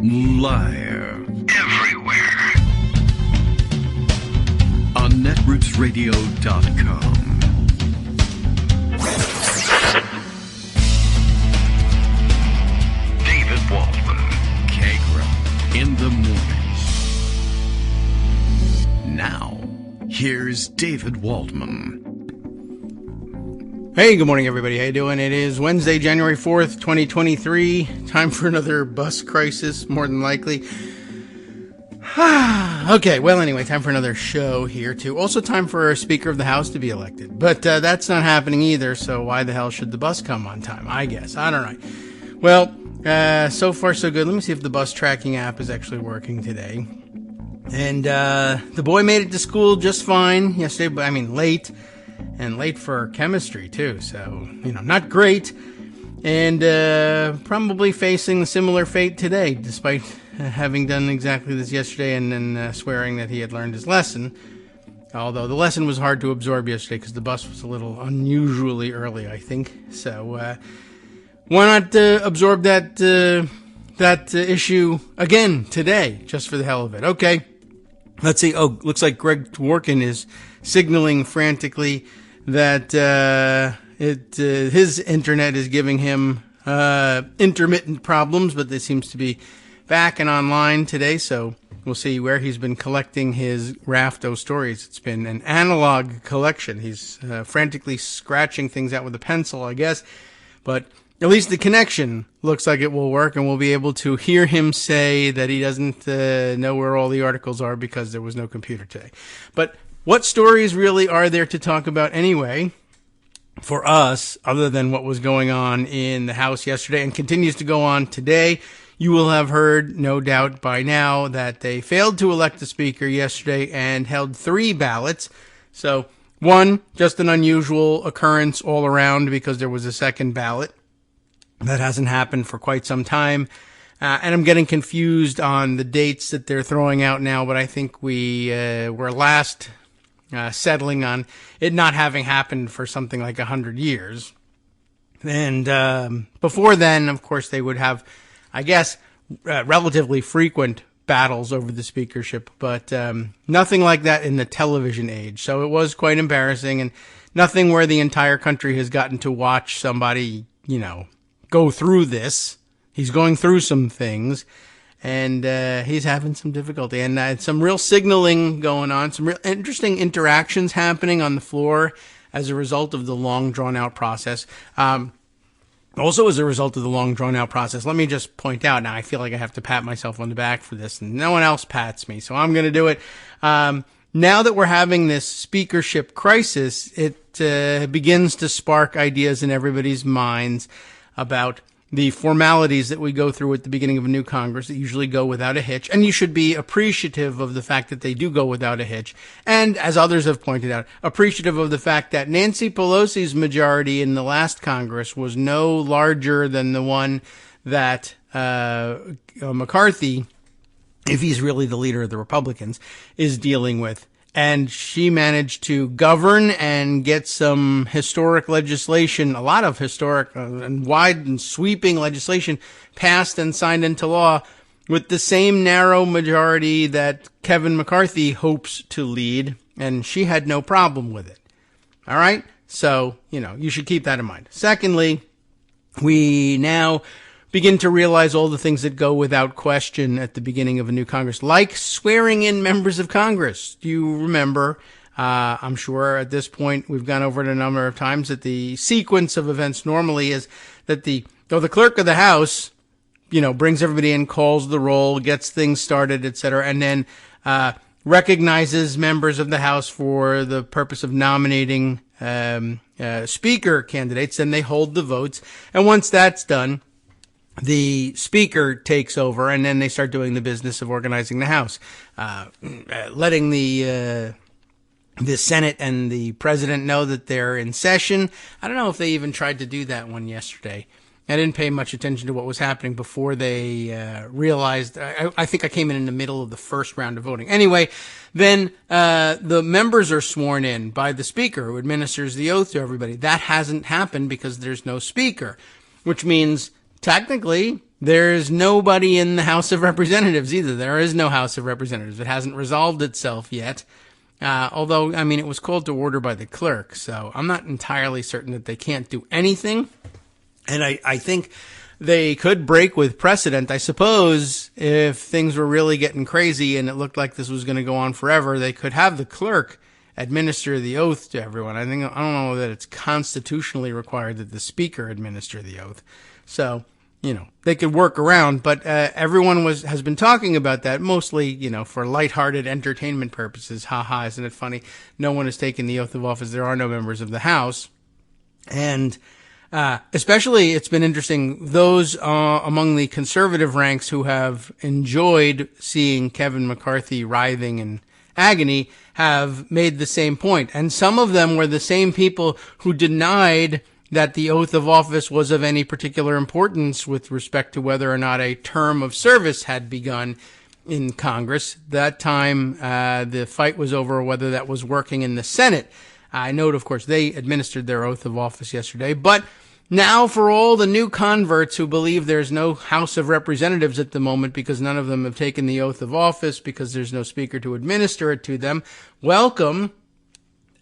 Live. Everywhere. On netrootsradio.com. David Waldman. Kagro. In the morning. Now, here's David Waldman. Hey, good morning, everybody. How you doing? It is Wednesday, January 4th, 2023. Time for another bus crisis, more than likely. Okay, well, anyway, time for another show here, too. Also time for a Speaker of the House to be elected. But that's not happening either, so why the hell should the bus come on time? I guess. I don't know. Well, so far so good. Let me see if the bus tracking app is actually working today. And the boy made it to school just fine yesterday, but I mean late. And late for chemistry, too. So, not great. And probably facing a similar fate today, despite having done exactly this yesterday and then swearing that he had learned his lesson. Although the lesson was hard to absorb yesterday because the bus was a little unusually early, I think. So, why not absorb that issue again today, just for the hell of it? Okay. Let's see. Oh, looks like Greg Dworkin is signaling frantically that his internet is giving him intermittent problems, but it seems to be back and online today, so we'll see where he's been collecting his raft of stories. It's been an analog collection. He's frantically scratching things out with a pencil, I guess, but at least the connection looks like it will work, and we'll be able to hear him say that he doesn't know where all the articles are because there was no computer today. But what stories really are there to talk about anyway for us, other than what was going on in the House yesterday and continues to go on today? You will have heard, no doubt by now, that they failed to elect a speaker yesterday and held 3 ballots. So, one, just an unusual occurrence all around because there was a second ballot. That hasn't happened for quite some time. And I'm getting confused on the dates that they're throwing out now, but I think we were last settling on it not having happened for something like 100 years. And before then, of course, they would have, I guess, relatively frequent battles over the speakership, but nothing like that in the television age. So it was quite embarrassing, and nothing where the entire country has gotten to watch somebody, go through this. He's going through some things, and he's having some difficulty, and some real signaling going on, some real interesting interactions happening on the floor as a result of the long, drawn-out process. Also, as a result of the long, drawn-out process, let me just point out, now I feel like I have to pat myself on the back for this, and no one else pats me, so I'm going to do it. Now that we're having this speakership crisis, it begins to spark ideas in everybody's minds about the formalities that we go through at the beginning of a new Congress that usually go without a hitch. And you should be appreciative of the fact that they do go without a hitch. And as others have pointed out, appreciative of the fact that Nancy Pelosi's majority in the last Congress was no larger than the one that McCarthy, if he's really the leader of the Republicans, is dealing with. And she managed to govern and get some historic legislation, a lot of historic and wide and sweeping legislation passed and signed into law with the same narrow majority that Kevin McCarthy hopes to lead, and she had no problem with it. All right? So, you should keep that in mind. Secondly, we now begin to realize all the things that go without question at the beginning of a new Congress, like swearing in members of Congress. Do you remember? I'm sure at this point we've gone over it a number of times that the sequence of events normally is that the clerk of the House, brings everybody in, calls the roll, gets things started, etc., and then recognizes members of the House for the purpose of nominating speaker candidates, and they hold the votes. And once that's done, the speaker takes over, and then they start doing the business of organizing the House, letting the Senate and the president know that they're in session. I don't know if they even tried to do that one yesterday. I didn't pay much attention to what was happening before they realized. I think I came in the middle of the first round of voting. Anyway, then the members are sworn in by the speaker who administers the oath to everybody. That hasn't happened because there's no speaker, which means technically There's nobody in the House of Representatives either. There is no House of Representatives. It hasn't resolved itself yet. Although, I mean, it was called to order by the clerk, so I'm not entirely certain that they can't do anything. And I think they could break with precedent. I suppose if things were really getting crazy and it looked like this was going to go on forever, they could have the clerk administer the oath to everyone. I don't know that it's constitutionally required that the speaker administer the oath. So, they could work around, but everyone has been talking about that, mostly, for lighthearted entertainment purposes. Ha, isn't it funny? No one has taken the oath of office. There are no members of the House. And especially, it's been interesting, those among the conservative ranks who have enjoyed seeing Kevin McCarthy writhing in agony have made the same point. And some of them were the same people who denied that the oath of office was of any particular importance with respect to whether or not a term of service had begun in Congress. That time, the fight was over whether that was working in the Senate. I note, of course, they administered their oath of office yesterday, but now for all the new converts who believe there's no House of Representatives at the moment because none of them have taken the oath of office because there's no speaker to administer it to them, welcome.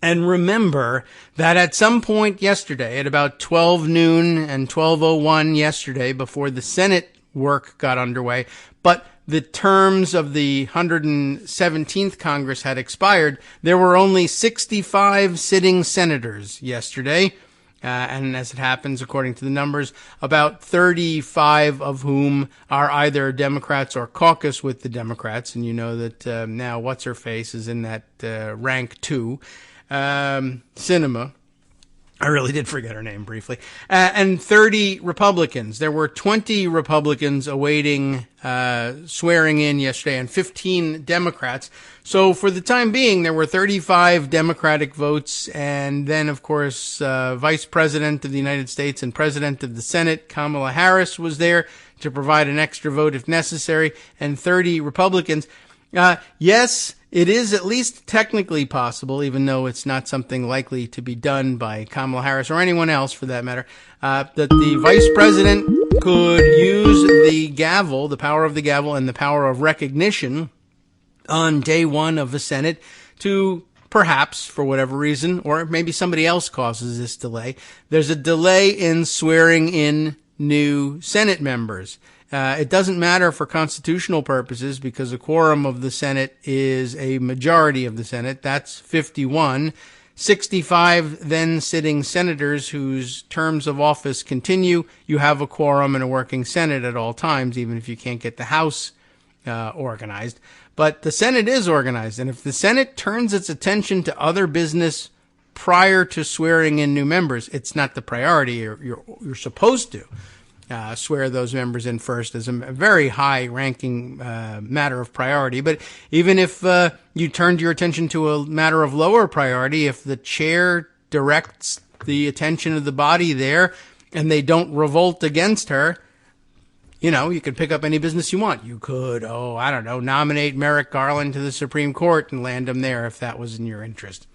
And remember that at some point yesterday, at about 12 noon and 12:01 yesterday, before the Senate work got underway, but the terms of the 117th Congress had expired, there were only 65 sitting senators yesterday. And as it happens, according to the numbers, about 35 of whom are either Democrats or caucus with the Democrats. And you know that now What's-Her-Face is in that rank too. Cinema. I really did forget her name briefly. And 30 Republicans. There were 20 Republicans awaiting swearing in yesterday and 15 Democrats. So for the time being, there were 35 Democratic votes. And then, of course, Vice President of the United States and President of the Senate, Kamala Harris, was there to provide an extra vote if necessary, and 30 Republicans. Yes, it is at least technically possible, even though it's not something likely to be done by Kamala Harris or anyone else for that matter, that the vice president could use the gavel, the power of the gavel and the power of recognition on day one of the Senate to perhaps, for whatever reason, or maybe somebody else causes this delay, there's a delay in swearing in new Senate members. It doesn't matter for constitutional purposes because a quorum of the Senate is a majority of the Senate. That's 51. 65 then sitting senators whose terms of office continue. You have a quorum and a working Senate at all times, even if you can't get the House organized. But the Senate is organized, and if the Senate turns its attention to other business prior to swearing in new members, it's not the priority. You're supposed to swear those members in first as a very high-ranking matter of priority. But even if you turned your attention to a matter of lower priority, if the chair directs the attention of the body there and they don't revolt against her, you could pick up any business you want. You could, nominate Merrick Garland to the Supreme Court and land him there if that was in your interest.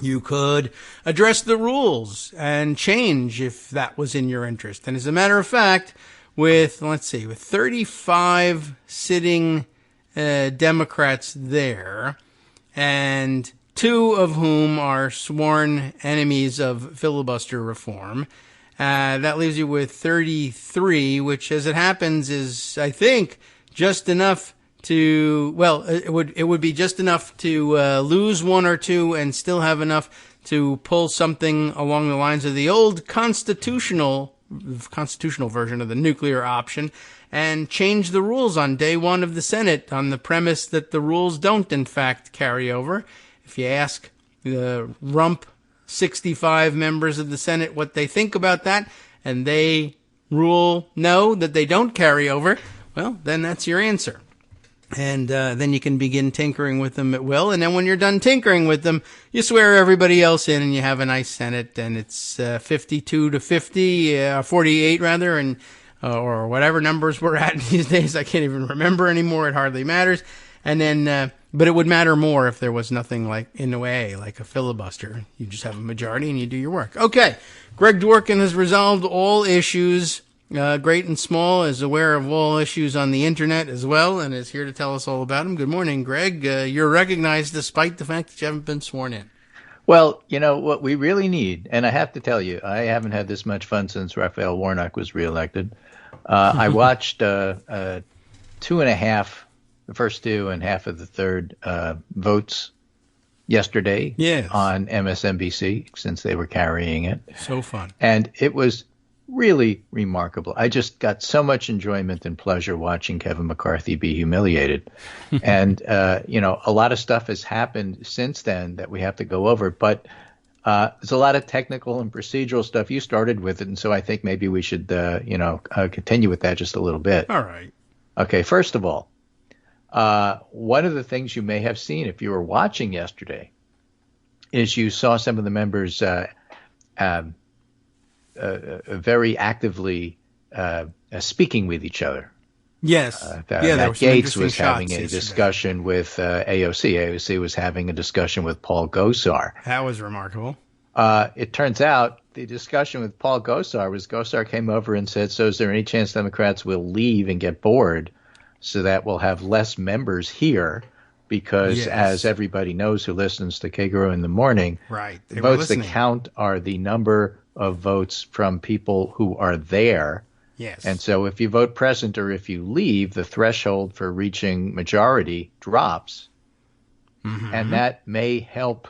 You could address the rules and change if that was in your interest. And as a matter of fact, with 35 sitting Democrats there, and 2 of whom are sworn enemies of filibuster reform, that leaves you with 33, which, as it happens, is, I think, just enough to, it would be just enough to lose 1 or 2 and still have enough to pull something along the lines of the old constitutional version of the nuclear option and change the rules on day one of the Senate on the premise that the rules don't, in fact, carry over. If you ask the rump 65 members of the Senate what they think about that, and they rule no, that they don't carry over, well, then that's your answer. And then you can begin tinkering with them at will. And then when you're done tinkering with them, you swear everybody else in and you have a nice Senate. And it's 52 to 50, 48 rather, and or whatever numbers we're at these days. I can't even remember anymore. It hardly matters. And then, but it would matter more if there was nothing like in the way, like a filibuster. You just have a majority and you do your work. Okay. Greg Dworkin has resolved all issues great and small, is aware of all issues on the internet as well, and is here to tell us all about them. Good morning, Greg. You're recognized despite the fact that you haven't been sworn in. Well, you know what we really need, and I have to tell you, I haven't had this much fun since Raphael Warnock was reelected. I watched the first two and half of the third votes yesterday on MSNBC, since they were carrying it. So fun. And it was really remarkable. I just got so much enjoyment and pleasure watching Kevin McCarthy be humiliated. And, a lot of stuff has happened since then that we have to go over. But there's a lot of technical and procedural stuff. You started with it, and so I think maybe we should, continue with that just a little bit. All right. Okay, first of all, one of the things you may have seen if you were watching yesterday is you saw some of the members very actively speaking with each other. Yes. Matt Gaetz was having a discussion with AOC. AOC was having a discussion with Paul Gosar. That was remarkable. It turns out the discussion with Paul Gosar was Gosar came over and said, so is there any chance Democrats will leave and get bored so that we'll have less members here? Because as everybody knows who listens to Kagro in the morning, the votes that count are the number of votes from people who are there. Yes. And so if you vote present or if you leave, the threshold for reaching majority drops. Mm-hmm. And that may help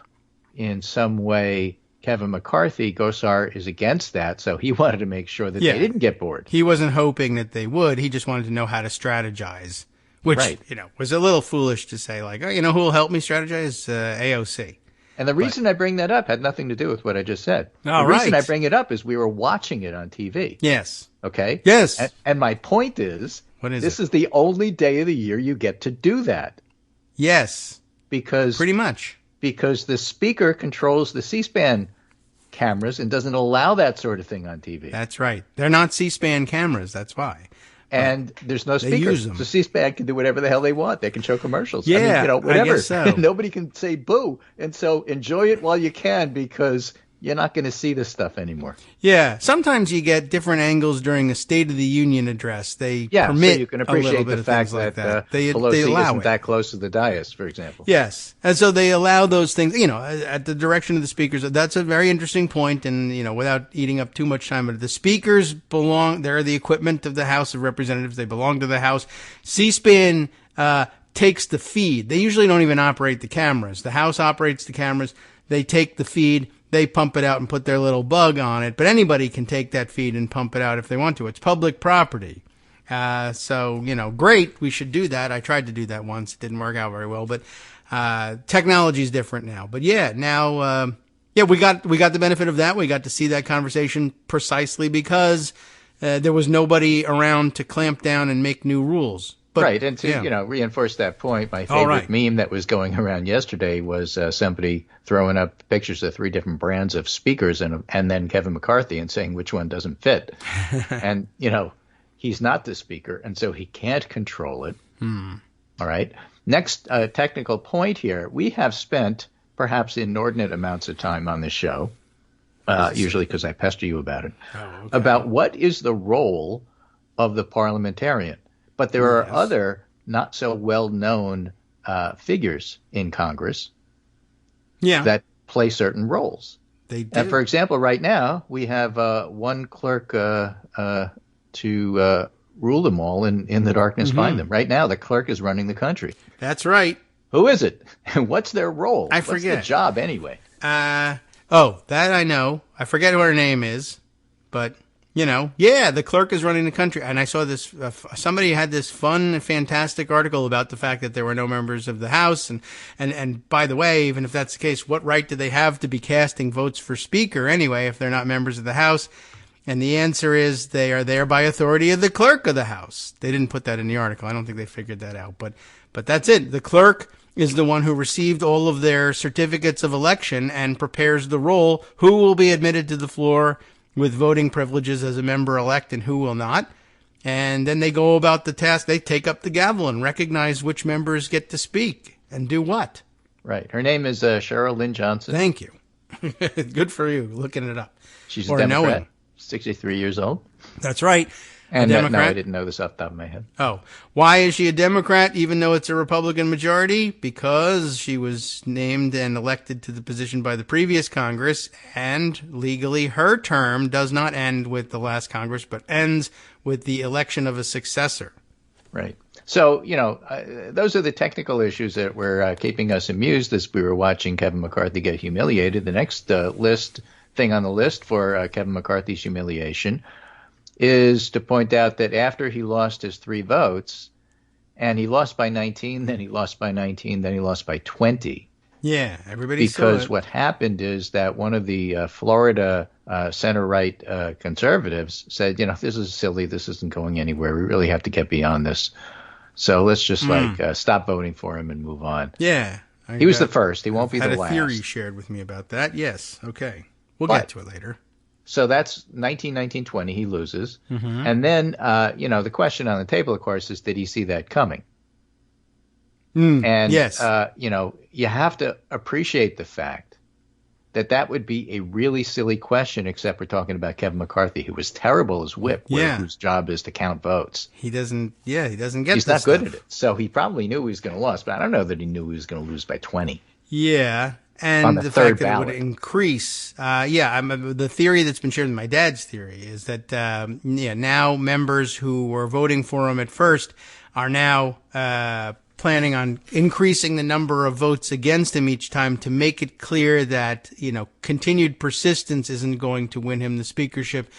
in some way Kevin McCarthy. Gosar is against that, so he wanted to make sure that they didn't get bored. He wasn't hoping that they would. He just wanted to know how to strategize, which, was a little foolish to say, like, oh, who will help me strategize? AOC. And the reason I bring that up had nothing to do with what I just said. The reason I bring it up is we were watching it on TV. Yes. Okay? Yes. And my point is, this is the only day of the year you get to do that. Yes. Because pretty much. Because the speaker controls the C-SPAN cameras and doesn't allow that sort of thing on TV. That's right. They're not C-SPAN cameras. That's why. And there's no speakers. So C-SPAN can do whatever the hell they want. They can show commercials. Yeah, whatever. I guess so. Nobody can say boo. And so enjoy it while you can, because you're not going to see this stuff anymore. Yeah. Sometimes you get different angles during a State of the Union address. They permit so you can appreciate the fact like that they Pelosi allow isn't that close to the dais, for example. Yes. And so they allow those things, at the direction of the speakers. That's a very interesting point. And, without eating up too much time, but the speakers they're the equipment of the House of Representatives. They belong to the House. C-SPAN takes the feed. They usually don't even operate the cameras. The House operates the cameras. They take the feed. They pump it out and put their little bug on it. But anybody can take that feed and pump it out if they want to. It's public property. So, great. We should do that. I tried to do that once. It didn't work out very well. But technology is different now. But now, we got the benefit of that. We got to see that conversation precisely because there was nobody around to clamp down and make new rules. But, right, and to reinforce that point, my favorite meme that was going around yesterday was somebody throwing up pictures of 3 different brands of speakers and then Kevin McCarthy and saying which one doesn't fit. And, he's not the speaker, and so he can't control it. All right. Next technical point here, we have spent perhaps inordinate amounts of time on this show, usually because I pester you about it, about what is the role of the parliamentarian. But there are other not so well-known figures in Congress that play certain roles. They do. And for example, right now, we have one clerk to rule them all in the darkness, find them. Right now, the clerk is running the country. That's right. Who is it? And what's their role? I forget. What's the job anyway? That I know. I forget what her name is, but... the clerk is running the country. And I saw this, somebody had this fun, fantastic article about the fact that there were no members of the House. And by the way, even if that's the case, what right do they have to be casting votes for speaker anyway, if they're not members of the House? And the answer is they are there by authority of the clerk of the House. They didn't put that in the article. I don't think they figured that out, but that's it. The clerk is the one who received all of their certificates of election and prepares the roll, who will be admitted to the floor with voting privileges as a member-elect and who will not. And then they go about the task. They take up the gavel and recognize which members get to speak and do what. Right. Her name is Cheryl Lynn Johnson. Thank you. Good for you looking it up. She's a Democrat. 63 years old. That's right. And no, I didn't know this off the top of my head. Oh, why is she a Democrat even though it's a Republican majority? Because she was named and elected to the position by the previous Congress, and legally her term does not end with the last Congress, but ends with the election of a successor. Right. So, those are the technical issues that were keeping us amused as we were watching Kevin McCarthy get humiliated. The next thing on the list for Kevin McCarthy's humiliation is to point out that after he lost his 3 votes, and he lost by 19, then he lost by 19, then he lost by 20. Yeah, everybody saw it. Because what happened is that one of the Florida center-right conservatives said, this is silly, this isn't going anywhere, we really have to get beyond this. So let's just stop voting for him and move on. Yeah. He was the first, he won't be the last. Had a theory shared with me about that, yes, okay. We'll get to it later. So that's 1920, he loses. Mm-hmm. And then, the question on the table, of course, is did he see that coming? And, yes. You have to appreciate the fact that would be a really silly question, except we're talking about Kevin McCarthy, who was terrible as whip, whose job is to count votes. He doesn't get He's not good at it. So he probably knew he was going to lose, but I don't know that he knew he was going to lose by 20. Yeah. And the fact that it would increase, the theory that's been shared with my dad's theory is that, now members who were voting for him at first are now planning on increasing the number of votes against him each time to make it clear that, continued persistence isn't going to win him the speakership.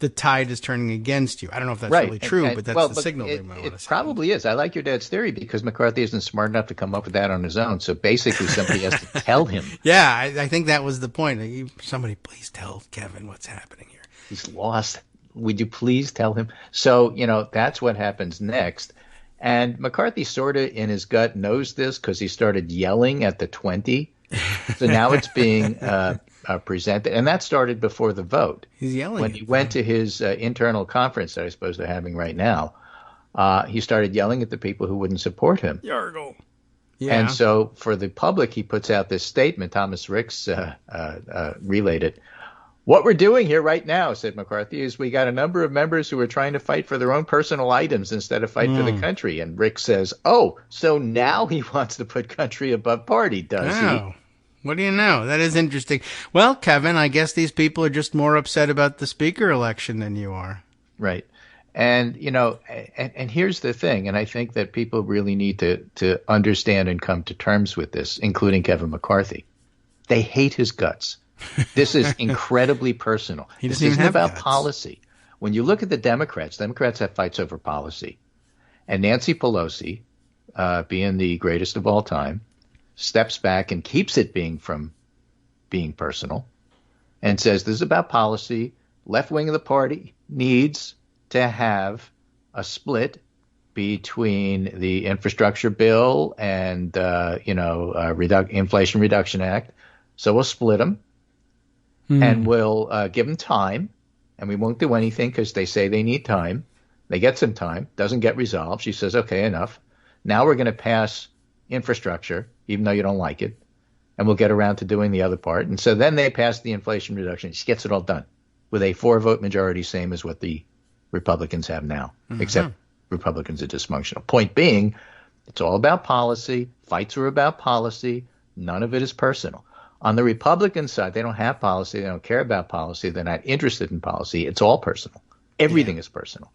The tide is turning against you. I don't know if that's really true, but that's the signal they might want to say. It probably is. I like your dad's theory because McCarthy isn't smart enough to come up with that on his own. So basically somebody has to tell him. Yeah, I think that was the point. Somebody please tell Kevin what's happening here. He's lost. Would you please tell him? So, that's what happens next. And McCarthy sort of in his gut knows this because he started yelling at the 20. So now it's being presented. And that started before the vote. He's yelling. When he went to his internal conference that I suppose they're having right now, he started yelling at the people who wouldn't support him. Yargle. Yeah. And so for the public, he puts out this statement. Thomas Ricks relayed it. What we're doing here right now, said McCarthy, is we got a number of members who are trying to fight for their own personal items instead of fight for the country. And Rick says, so now he wants to put country above party, does he? What do you know? That is interesting. Well, Kevin, I guess these people are just more upset about the speaker election than you are. Right. And, and here's the thing, and I think that people really need to understand and come to terms with this, including Kevin McCarthy. They hate his guts. This is incredibly personal. This isn't about policy. When you look at the Democrats have fights over policy. And Nancy Pelosi, being the greatest of all time, steps back and keeps it from being personal and says this is about policy. Left wing of the party needs to have a split between the infrastructure bill and, Inflation Reduction Act. So we'll split them. And we'll give them time, and we won't do anything because they say they need time. They get some time, doesn't get resolved. She says, okay, enough. Now we're going to pass infrastructure, even though you don't like it, and we'll get around to doing the other part. And so then they pass the Inflation Reduction. She gets it all done with a 4-vote majority, same as what the Republicans have now, except Republicans are dysfunctional. Point being, it's all about policy. Fights are about policy. None of it is personal. On the Republican side, they don't have policy. They don't care about policy. They're not interested in policy. It's all personal. Everything is personal.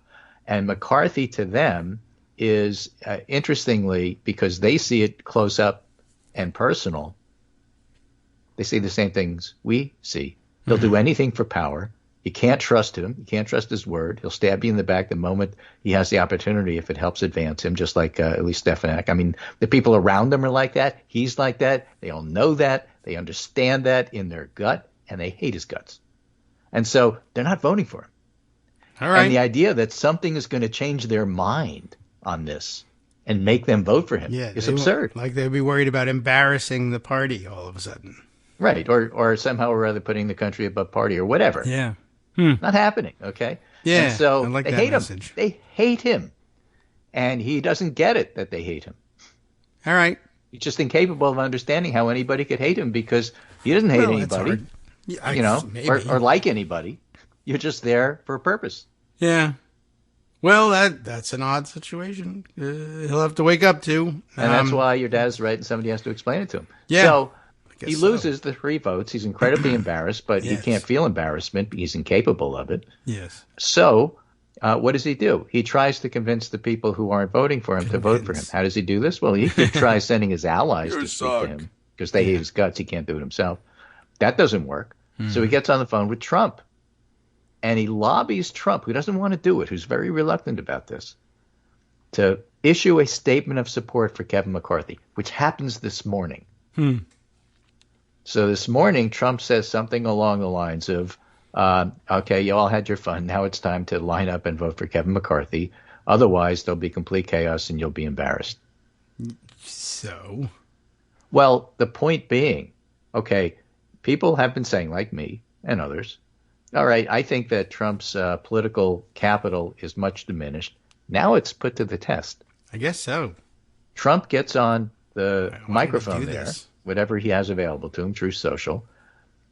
And McCarthy to them is, interestingly, because they see it close up and personal, they see the same things we see. He'll do anything for power. You can't trust him. You can't trust his word. He'll stab you in the back the moment he has the opportunity if it helps advance him, just like Elise Stefanik. I mean, the people around him are like that. He's like that. They all know that. They understand that in their gut, and they hate his guts. And so they're not voting for him. All right. And the idea that something is going to change their mind on this and make them vote for him is absurd. Like they'd be worried about embarrassing the party all of a sudden. Right. Or somehow or other putting the country above party or whatever. Yeah. Not happening, okay? Yeah, and so I like they that hate message. him. They hate him. And he doesn't get it that they hate him. All right. He's just incapable of understanding how anybody could hate him because he doesn't hate anybody, Yeah, or like anybody. You're just there for a purpose. Yeah. Well, that's an odd situation. He'll have to wake up to. And that's why your dad's right and somebody has to explain it to him. Yeah. So he loses the 3 votes. He's incredibly embarrassed, but he can't feel embarrassment. He's incapable of it. Yes. So what does he do? He tries to convince the people who aren't voting for him to vote for him. How does he do this? Well, he could try sending his allies to speak to him because they hate his guts. He can't do it himself. That doesn't work. So he gets on the phone with Trump. And he lobbies Trump, who doesn't want to do it, who's very reluctant about this, to issue a statement of support for Kevin McCarthy, which happens this morning. So this morning, Trump says something along the lines of, okay, you all had your fun. Now it's time to line up and vote for Kevin McCarthy. Otherwise, there'll be complete chaos and you'll be embarrassed. So? Well, the point being, okay, people have been saying, like me and others, all right, I think that Trump's political capital is much diminished. Now it's put to the test. I guess so. Trump gets on the microphone there, whatever he has available to him, Truth Social,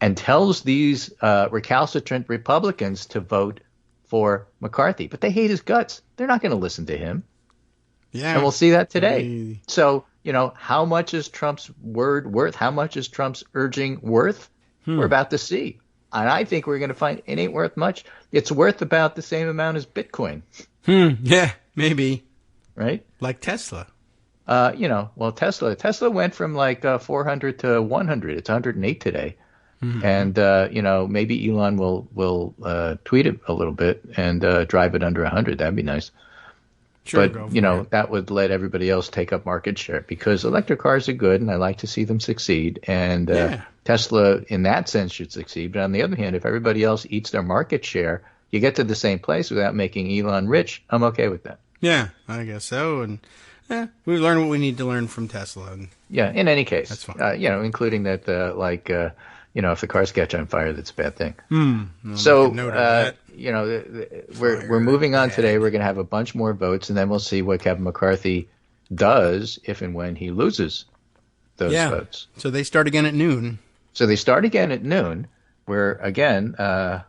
and tells these recalcitrant Republicans to vote for McCarthy. But they hate his guts. They're not going to listen to him. Yeah. And we'll see that today. So, how much is Trump's word worth? How much is Trump's urging worth? We're about to see. And I think we're going to find it ain't worth much. It's worth about the same amount as Bitcoin. Yeah, maybe. Right? Like Tesla. Tesla went from like 400 to 100. It's 108 today. And, maybe Elon will tweet it a little bit and drive it under 100. That'd be nice. Sure, but, that would let everybody else take up market share because electric cars are good and I like to see them succeed. And Tesla, in that sense, should succeed. But on the other hand, if everybody else eats their market share, you get to the same place without making Elon rich. I'm okay with that. Yeah, I guess so. And we learned what we need to learn from Tesla. And in any case, that's fine. Including that, if the cars catch on fire, that's a bad thing. So, we're moving on today. We're going to have a bunch more votes, and then we'll see what Kevin McCarthy does if and when he loses those votes. So they start again at noon. Where, again,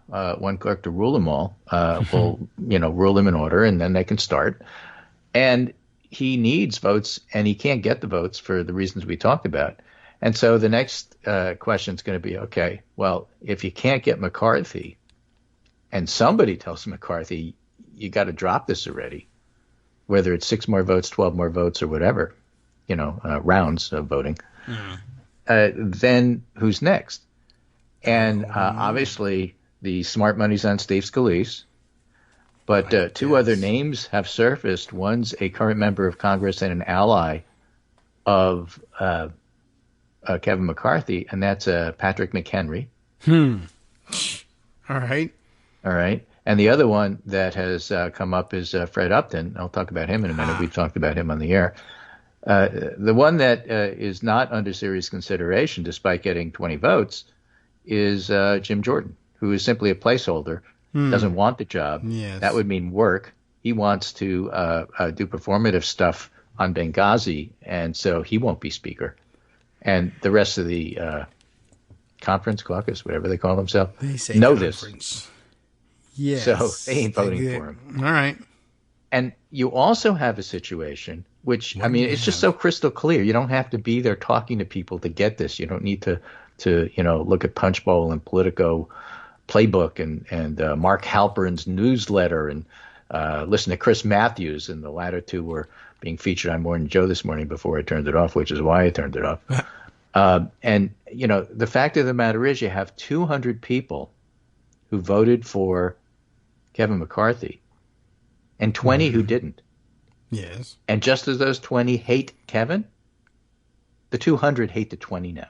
one clerk to rule them all will, rule them in order, and then they can start. And he needs votes, and he can't get the votes for the reasons we talked about. And so the next question is going to be, okay, well, if you can't get McCarthy and somebody tells McCarthy, you got to drop this already, whether it's 6 more votes, 12 more votes or whatever, rounds of voting, then who's next? And obviously the smart money's on Steve Scalise, but 2 other names have surfaced. One's a current member of Congress and an ally of Kevin McCarthy, and that's Patrick McHenry. All right. And the other one that has come up is Fred Upton. I'll talk about him in a minute. We've talked about him on the air. The one that is not under serious consideration, despite getting 20 votes, is Jim Jordan, who is simply a placeholder, doesn't want the job. Yes. That would mean work. He wants to do performative stuff on Benghazi, and so he won't be speaker. And the rest of the conference, caucus, whatever they call themselves, know this. Yes. So they ain't voting for him. All right. And you also have a situation which, it's just so crystal clear. You don't have to be there talking to people to get this. You don't need to look at Punchbowl and Politico Playbook and Mark Halpern's newsletter and listen to Chris Matthews. And the latter 2 were being featured on Morning Joe this morning before I turned it off, which is why I turned it off. The fact of the matter is you have 200 people who voted for Kevin McCarthy and 20 who didn't. Yes. And just as those 20 hate Kevin, the 200 hate the 20 now.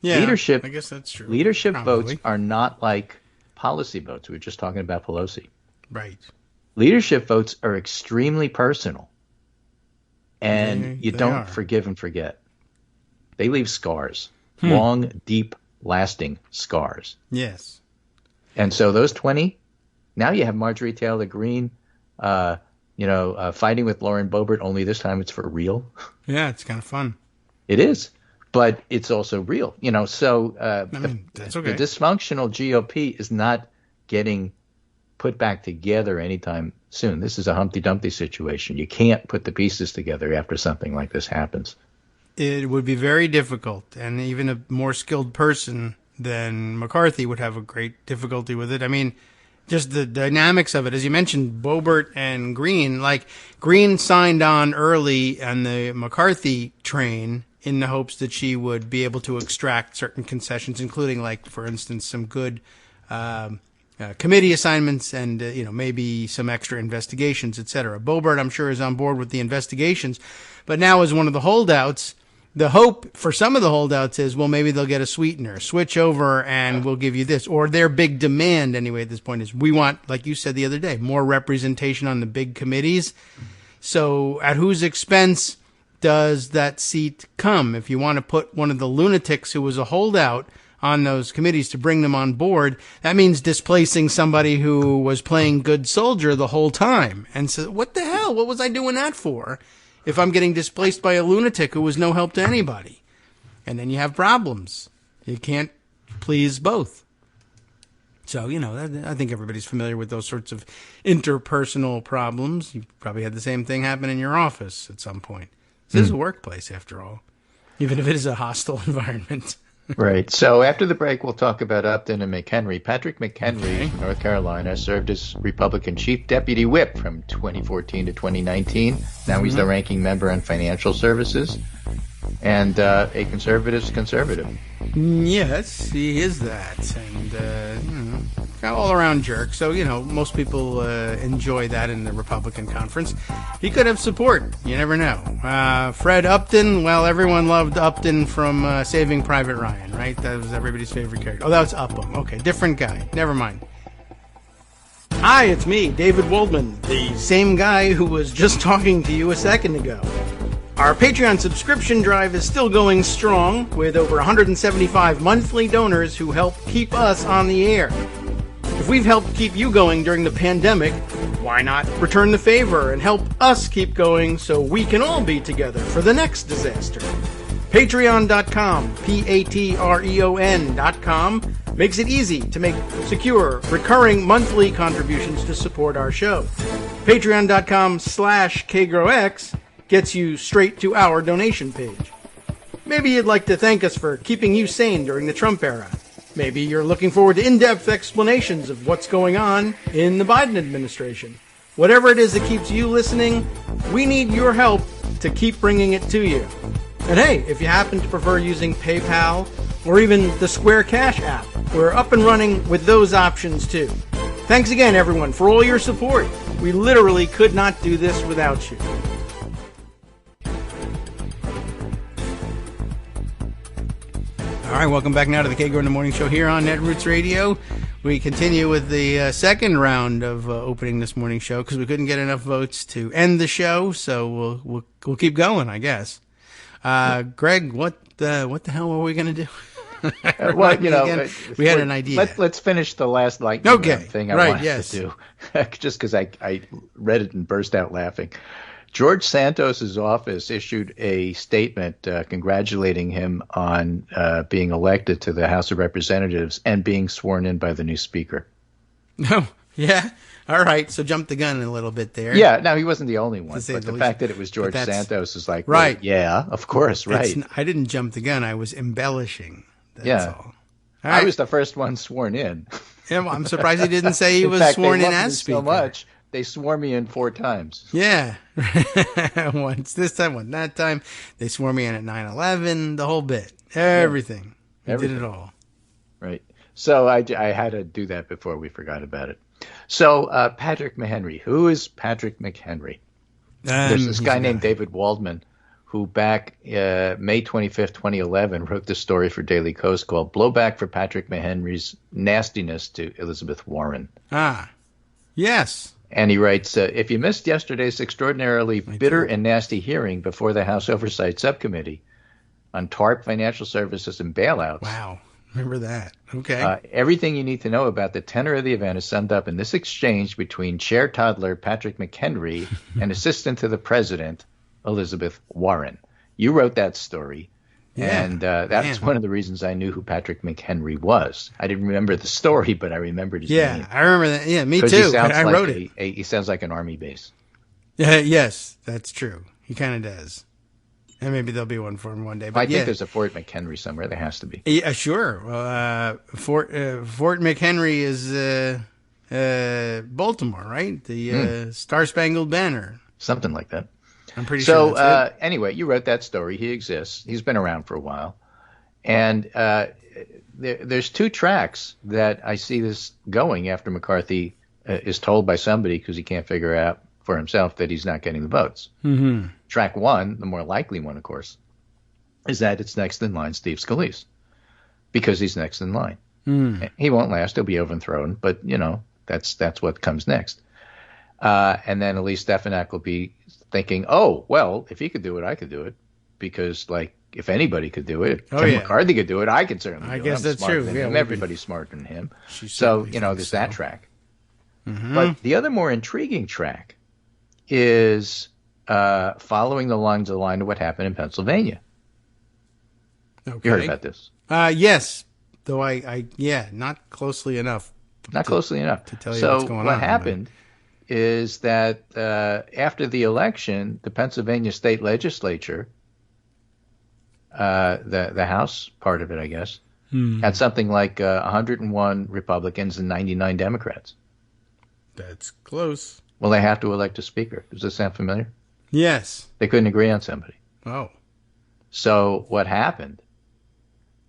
Yeah, leadership, I guess that's true. Leadership votes are not like policy votes. We were just talking about Pelosi. Right. Leadership votes are extremely personal. And you don't forgive and forget. They leave scars. Long, deep, lasting scars. Yes. And so those 20, now you have Marjorie Taylor Greene, fighting with Lauren Boebert, only this time it's for real. Yeah, it's kind of fun. It is. But it's also real, so that's okay. The dysfunctional GOP is not getting put back together anytime soon. This is a Humpty Dumpty situation. You can't put the pieces together after something like this happens. It would be very difficult, and even a more skilled person than McCarthy would have a great difficulty with it. I mean, just the dynamics of it. As you mentioned, Boebert and Green, like Green signed on early on the McCarthy train in the hopes that she would be able to extract certain concessions, including, like, for instance, some good committee assignments and, maybe some extra investigations, etc. Boebert, I'm sure, is on board with the investigations, but now as one of the holdouts, the hope for some of the holdouts is, well, maybe they'll get a sweetener, switch over, and we'll give you this. Or their big demand, anyway, at this point is, we want, like you said the other day, more representation on the big committees. So at whose expense does that seat come? If you want to put one of the lunatics who was a holdout on those committees to bring them on board, that means displacing somebody who was playing good soldier the whole time. And so, what the hell? What was I doing that for? If I'm getting displaced by a lunatic who was no help to anybody. And then you have problems. You can't please both. So, I think everybody's familiar with those sorts of interpersonal problems. You probably had the same thing happen in your office at some point. This is a workplace, after all, even if it is a hostile environment. Right. So after the break, we'll talk about Upton and McHenry. Patrick McHenry from North Carolina served as Republican Chief Deputy Whip from 2014 to 2019. Now he's the ranking member on financial services and a conservative's conservative. Yes, he is that. And, all-around jerk. So, most people enjoy that in the Republican conference. He could have support. You never know. Fred Upton, well, everyone loved Upton from Saving Private Ryan, right? That was everybody's favorite character. Oh, that was Upham. Okay, different guy. Never mind. Hi, it's me, David Waldman, the same guy who was just talking to you a second ago. Our Patreon subscription drive is still going strong, with over 175 monthly donors who help keep us on the air. If we've helped keep you going during the pandemic, why not return the favor and help us keep going so we can all be together for the next disaster? Patreon.com, Patreon.com, makes it easy to make secure, recurring monthly contributions to support our show. Patreon.com/KagroX gets you straight to our donation page. Maybe you'd like to thank us for keeping you sane during the Trump era. Maybe you're looking forward to in-depth explanations of what's going on in the Biden administration. Whatever it is that keeps you listening, we need your help to keep bringing it to you. And hey, if you happen to prefer using PayPal or even the Square Cash app, we're up and running with those options too. Thanks again, everyone, for all your support. We literally could not do this without you. All right, welcome back now to the Kagro in the Morning Show here on Netroots Radio. We continue with the second round of opening this morning show because we couldn't get enough votes to end the show, so we'll keep going, I guess. Greg, what the hell were we going to do? Well, we had an idea. Let's finish the last lightning thing I wanted to do, just because I read it and burst out laughing. George Santos's office issued a statement congratulating him on being elected to the House of Representatives and being sworn in by the new speaker. No, yeah. All right, so jump the gun a little bit there. Yeah, now he wasn't the only one, but the fact that it was George Santos is like, right, well, yeah, of course, right. I didn't jump the gun, I was embellishing, that's all. Right. I was the first one sworn in. Yeah, well, I'm surprised he didn't say he was sworn in as speaker. So much. They swore me in 4 times. Yeah. Once this time, once that time. They swore me in at 9/11, the whole bit. Everything. Yeah. Did it all. Right. So I had to do that before we forgot about it. So Patrick McHenry. Who is Patrick McHenry? There's this guy named David Waldman who back May 25th, 2011, wrote this story for Daily Kos called Blowback for Patrick McHenry's Nastiness to Elizabeth Warren. Ah, yes. And he writes, if you missed yesterday's extraordinarily bitter and nasty hearing before the House Oversight Subcommittee on TARP financial services and bailouts. Wow. Remember that. Okay. Everything you need to know about the tenor of the event is summed up in this exchange between chair toddler Patrick McHenry and assistant to the president, Elizabeth Warren. You wrote that story. Yeah. And that's one of the reasons I knew who Patrick McHenry was. I didn't remember the story, but I remembered his name. Yeah, I remember that. Yeah, me too. He sounds I wrote it. He sounds like an army base. Yes, that's true. He kind of does. And maybe there'll be one for him one day. But I think there's a Fort McHenry somewhere. There has to be. Yeah, sure. Well, Fort McHenry is Baltimore, right? The Star Spangled Banner. Something like that. I'm pretty sure that's it. Anyway, you wrote that story. He exists. He's been around for a while. And there's two tracks that I see this going after McCarthy is told by somebody, because he can't figure out for himself that he's not getting the votes. Mm-hmm. Track one, the more likely one, of course, is that it's next in line Steve Scalise, because he's next in line. He won't last. He'll be overthrown. But, that's what comes next. And then Elise Stefanik will be thinking, oh, well, if he could do it, I could do it. Because, if anybody could do it, if McCarthy could do it, I could certainly do it. I guess that's true. Yeah, everybody's smarter than him. So, there's that track. Mm-hmm. But the other more intriguing track is following the lines of what happened in Pennsylvania. Okay. You heard about this? Yes. Though not closely enough. Not closely enough. To tell you what's going on. So what happened is that after the election, the Pennsylvania state legislature, the House part of it, I guess, had something like 101 Republicans and 99 Democrats. That's close. Well, they have to elect a speaker. Does this sound familiar? Yes. They couldn't agree on somebody. Oh. So what happened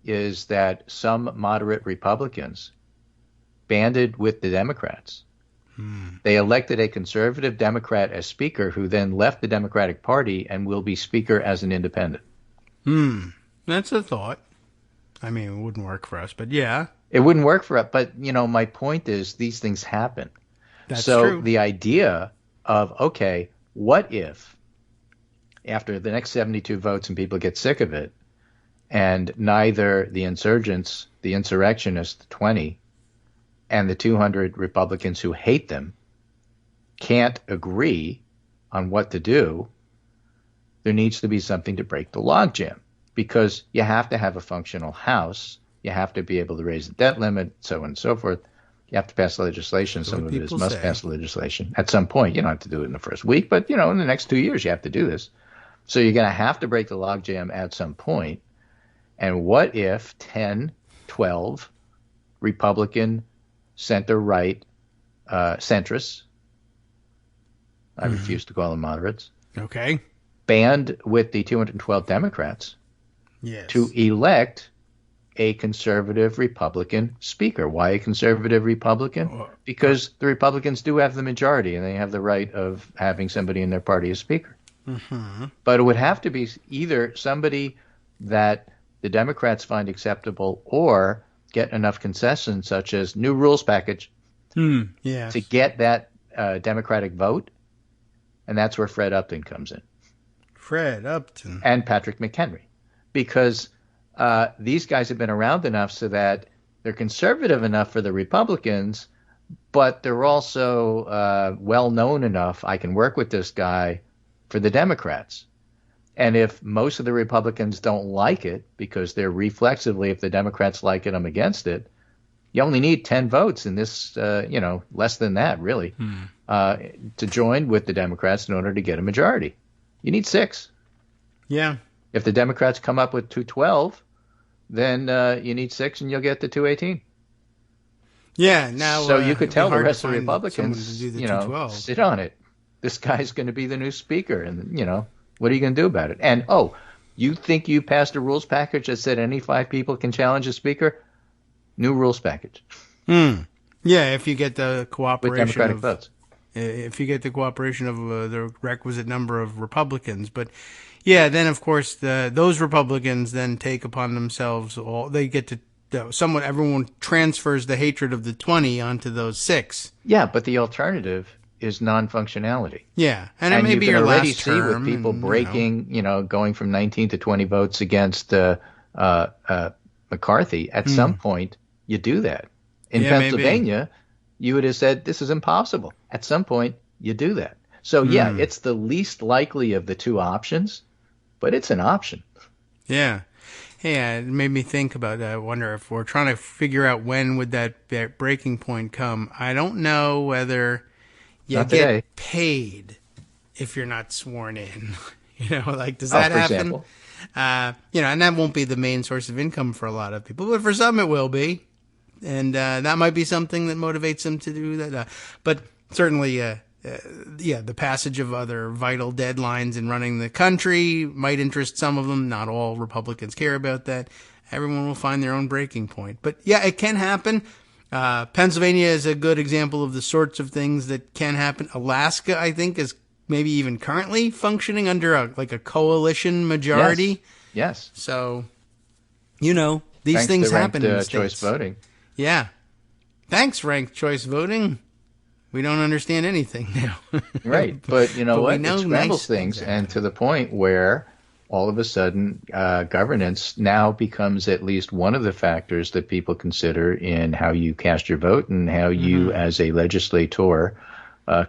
is that some moderate Republicans banded with the Democrats. They elected a conservative Democrat as speaker, who then left the Democratic Party and will be speaker as an independent. That's a thought. I mean, it wouldn't work for us, but yeah. It wouldn't work for us, but, my point is these things happen. That's so true. The idea of, okay, what if after the next 72 votes and people get sick of it, and neither the insurgents, the insurrectionists, 20, and the 200 Republicans who hate them can't agree on what to do, there needs to be something to break the logjam, because you have to have a functional House. You have to be able to raise the debt limit, so on and so forth. You have to pass legislation. Some of it is must pass legislation at some point. You don't have to do it in the first week, but, in the next 2 years you have to do this. So you're going to have to break the logjam at some point. And what if 10, 12 Republican center-right centrists, I refuse to call them moderates, okay, band with the 212 Democrats to elect a conservative Republican speaker. Why a conservative Republican? Because the Republicans do have the majority, and they have the right of having somebody in their party as speaker. But it would have to be either somebody that the Democrats find acceptable, or get enough concessions, such as new rules package, to get that Democratic vote. And that's where Fred Upton comes in. Fred Upton. And Patrick McHenry. Because these guys have been around enough so that they're conservative enough for the Republicans, but they're also well-known enough, I can work with this guy, for the Democrats. And if most of the Republicans don't like it, because they're reflexively, if the Democrats like it, I'm against it, you only need 10 votes in this, less than that, really, to join with the Democrats in order to get a majority. You need 6. Yeah. If the Democrats come up with 212, then you need 6 and you'll get the 218. Yeah. Now, so you could tell the rest of the Republicans, sit on it. This guy's going to be the new speaker, and, what are you going to do about it? And, you think you passed a rules package that said any 5 people can challenge a speaker? New rules package. Yeah, if you get the cooperation with Democratic votes. If you get the cooperation of the requisite number of Republicans. But, yeah, then, of course, those Republicans then take upon themselves they get to everyone transfers the hatred of the 20 onto those 6. Yeah, but the alternative is non-functionality. Yeah, and it may be your last term. You can already see with people breaking, going from 19 to 20 votes against McCarthy. At some point, you do that. In Pennsylvania, you would have said, this is impossible. At some point, you do that. So, it's the least likely of the two options, but it's an option. Yeah. Yeah, it made me think about that. I wonder if we're trying to figure out when would that breaking point come. I don't know whether you Not get today. paid if you're not sworn in. Like, does Oh, that for happen? example. And that won't be the main source of income for a lot of people, but for some it will be. And that might be something that motivates them to do that. But certainly, the passage of other vital deadlines in running the country might interest some of them. Not all Republicans care about that. Everyone will find their own breaking point. But yeah, it can happen. Pennsylvania is a good example of the sorts of things that can happen. Alaska, I think, is maybe even currently functioning under a coalition majority. Yes. So, these Thanks things to happen in the ranked choice States. voting. Yeah. Thanks, ranked choice voting. We don't understand anything now. Right. But you know But we what? know It scrambles nice things, things and to the point where all of a sudden governance now becomes at least one of the factors that people consider in how you cast your vote and how you, as a legislator,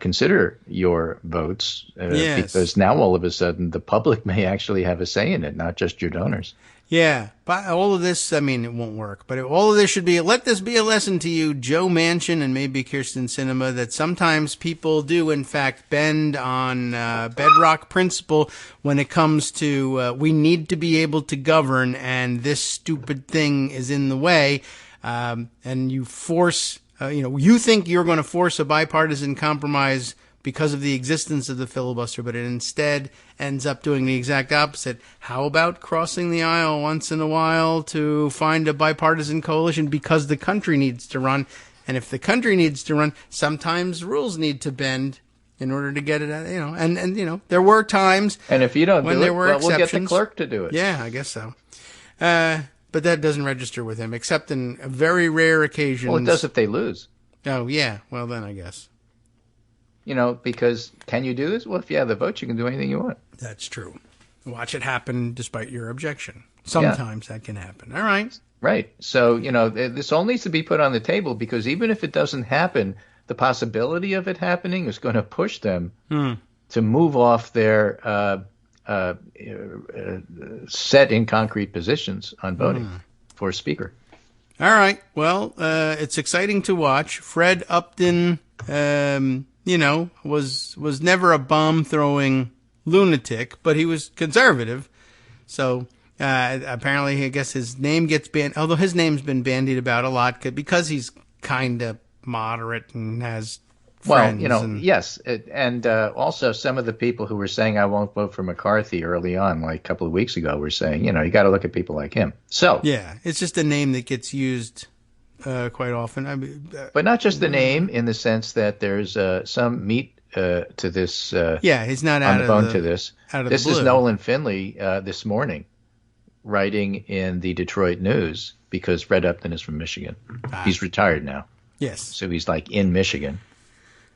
consider your votes. Yes. Because now all of a sudden the public may actually have a say in it, not just your donors. Yeah, but all of this, it won't work, but all of this should be, let this be a lesson to you, Joe Manchin and maybe Kirsten Sinema, that sometimes people do, in fact, bend on bedrock principle when it comes to we need to be able to govern, and this stupid thing is in the way, and you force, you think you're going to force a bipartisan compromise because of the existence of the filibuster, but it instead ends up doing the exact opposite. How about crossing the aisle once in a while to find a bipartisan coalition because the country needs to run? And if the country needs to run, sometimes rules need to bend in order to get it out, and there were times. And if you don't when do there it, were well, we'll get the exceptions. clerk to do it. Yeah, I guess so. But that doesn't register with him, except in very rare occasions. Well, it does if they lose. Oh, yeah. Well, then I guess. Because can you do this? Well, if you have the vote, you can do anything you want. That's true. Watch it happen despite your objection. Sometimes that can happen. All right. Right. So, this all needs to be put on the table, because even if it doesn't happen, the possibility of it happening is going to push them to move off their set in concrete positions on voting for speaker. All right. Well, it's exciting to watch. Fred Upton, was never a bomb-throwing lunatic, but he was conservative. So apparently, I guess his name gets banned, although his name's been bandied about a lot because he's kind of moderate and has friends. Well, yes. And also some of the people who were saying I won't vote for McCarthy early on, like a couple of weeks ago, were saying, you got to look at people like him. So yeah, it's just a name that gets used quite often. But not just the name, in the sense that there's some meat to this. He's not on out the of bone the, to this. Out of this the blue. is Nolan Finley this morning, writing in the Detroit News, because Fred Upton is from Michigan. He's retired now. Yes. So he's like in Michigan.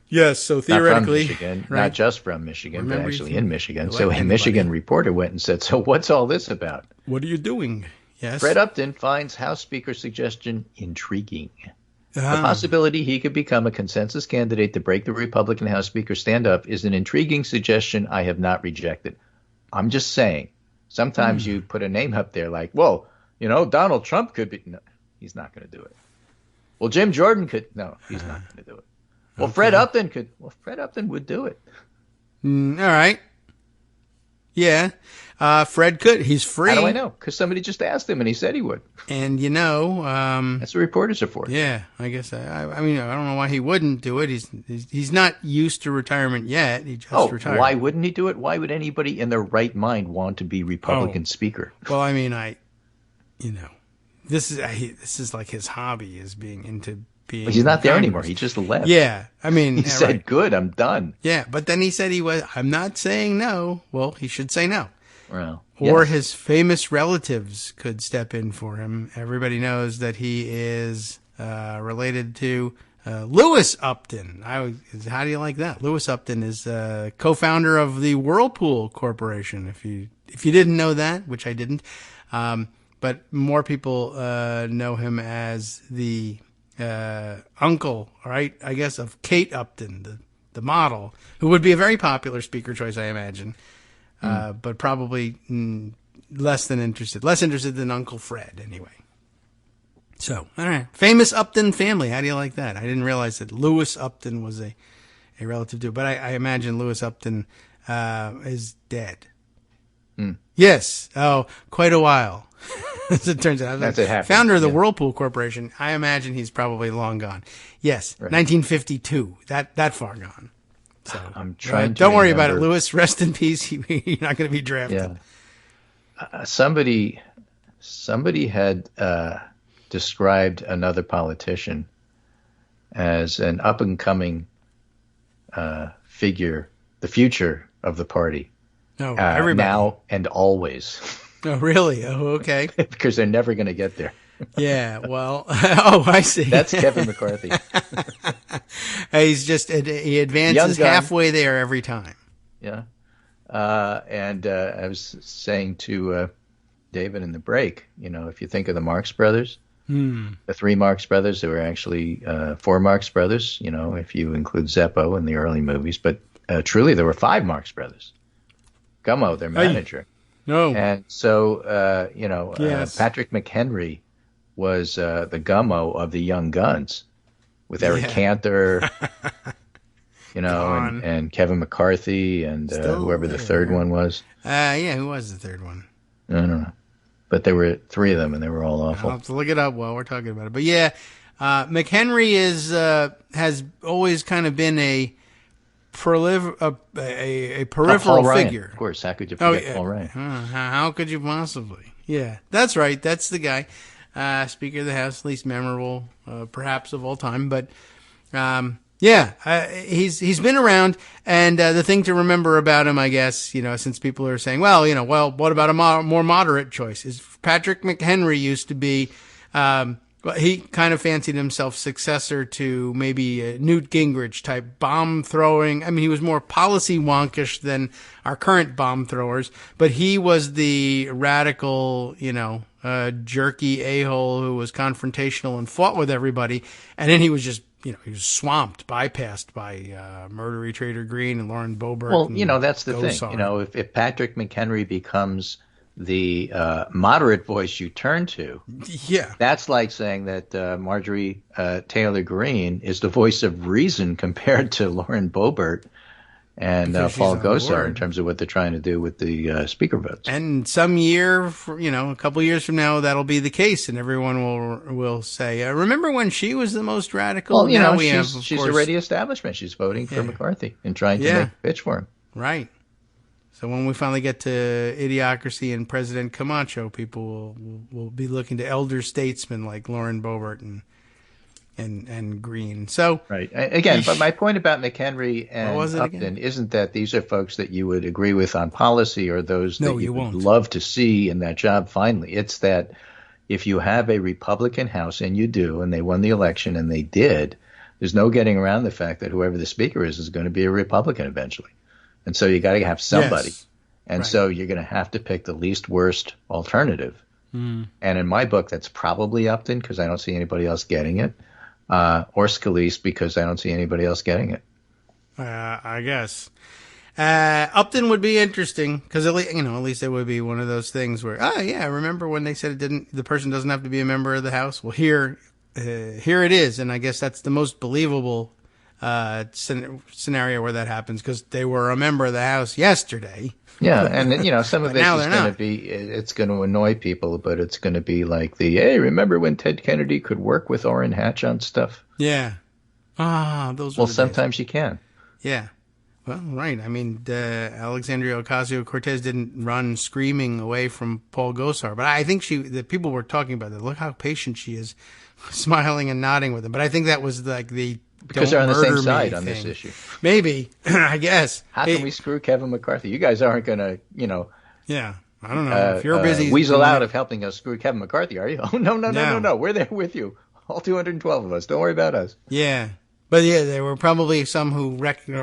Yes, so theoretically. Not from Michigan, right. not just from Michigan, but actually in Michigan. So a everybody. Michigan reporter went and said, so what's all this about? What are you doing? Yes. Fred Upton finds House Speaker suggestion intriguing. The possibility he could become a consensus candidate to break the Republican House Speaker stand-up is an intriguing suggestion I have not rejected. I'm just saying, sometimes you put a name up there like, well, Donald Trump could be. No, he's not going to do it. Well, Jim Jordan could. No, he's not going to do it. Well, Fred Upton could. Well, Fred Upton would do it. All right. Yeah. Fred could. He's free. How do I know? Because somebody just asked him, and he said he would. And that's what reporters are for. Yeah, I guess. I don't know why he wouldn't do it. He's not used to retirement yet. He just retired. Why wouldn't he do it? Why would anybody in their right mind want to be Republican Speaker? Well, this is like his hobby, is being into being. But he's not there anymore. He just left. Yeah, he said, right. "Good, I'm done." Yeah, but then he said I'm not saying no. Well, he should say no. Well, or his famous relatives could step in for him. Everybody knows that he is related to Lewis Upton. How do you like that? Lewis Upton is co-founder of the Whirlpool Corporation. If you didn't know that, which I didn't, but more people know him as the uncle, right? I guess of Kate Upton, the model, who would be a very popular speaker choice, I imagine. But probably less interested than Uncle Fred, anyway. So, all right. Famous Upton family. How do you like that? I didn't realize that Louis Upton was a relative to, but I imagine Louis Upton is dead. Yes. Oh, quite a while. As it turns out. That's it happened. Founder of the Whirlpool Corporation. I imagine he's probably long gone. Yes. Right. 1952. That far gone. So I'm trying to don't worry about it, Louis. Rest in peace. You're not going to be drafted. Yeah. Somebody had described another politician as an up-and-coming figure, the future of the party. Oh, everybody. Now and always. Oh, really? Oh, okay. Because they're never going to get there. Yeah, well, oh, I see. That's Kevin McCarthy. He advances halfway there every time. Yeah. And I was saying to David in the break, if you think of the Marx Brothers, the three Marx Brothers, there were actually four Marx Brothers, if you include Zeppo in the early movies, but truly there were five Marx Brothers. Gummo, their manager. No. And so, yes. Patrick McHenry was the Gummo of the Young Guns with Eric Cantor, and Kevin McCarthy and whoever the third one was. Who was the third one? I don't know. But there were three of them, and they were all awful. I'll have to look it up while we're talking about it. But McHenry has always kind of been a peripheral figure. Of course, how could you forget Paul Ryan? How could you possibly? Yeah, that's right. That's the guy. Speaker of the House, least memorable, perhaps of all time. But he's been around. And the thing to remember about him, I guess, since people are saying, well, what about a more moderate choice? Is Patrick McHenry used to be. He kind of fancied himself successor to maybe a Newt Gingrich type bomb throwing. I mean, he was more policy wonkish than our current bomb throwers, but he was the radical, jerky a-hole who was confrontational and fought with everybody. And then he was just, he was swamped, bypassed by murdery Trader Green and Lauren Boebert. Well, that's the thing. If Patrick McHenry becomes the moderate voice you turn to, that's like saying that Marjorie Taylor Greene is the voice of reason compared to Lauren Boebert and Paul Gosar in terms of what they're trying to do with the speaker votes. And some year, a couple of years from now, that'll be the case, and everyone will say, "Remember when she was the most radical?" Well, she's already establishment. She's voting for McCarthy and trying to make a pitch for him. Right. So when we finally get to Idiocracy and President Camacho, people will be looking to elder statesmen like Lauren Boebert and Green. So right again, but my point about McHenry and Upton isn't that these are folks that you would agree with on policy or those that you would love to see in that job. Finally, it's that if you have a Republican House, and you do, and they won the election, and they did, there's no getting around the fact that whoever the speaker is going to be a Republican eventually. And so you got to have somebody. Yes. And so you're going to have to pick the least worst alternative. And in my book, that's probably Upton because I don't see anybody else getting it, or Scalise because I don't see anybody else getting it. I guess. Upton would be interesting because at least it would be one of those things where, remember when they said the person doesn't have to be a member of the House? Well, here it is. And I guess that's the most believable scenario where that happens because they were a member of the House yesterday. Yeah, and some of this is going to be, it's going to annoy people, but it's going to be like hey, remember when Ted Kennedy could work with Orrin Hatch on stuff? Yeah. Those. Well, sometimes you can. Yeah. Well, right. I mean, Alexandria Ocasio-Cortez didn't run screaming away from Paul Gosar, but I think the people were talking about that. Look how patient she is, smiling and nodding with him. But I think that was like because they're on the same side on this issue. Maybe, I guess. How can we screw Kevin McCarthy? You guys aren't going to, Yeah, I don't know. If you're busy, weasel out of helping us screw Kevin McCarthy, are you? Oh no! We're there with you, all 212 of us. Don't worry about us. Yeah, but there were probably some who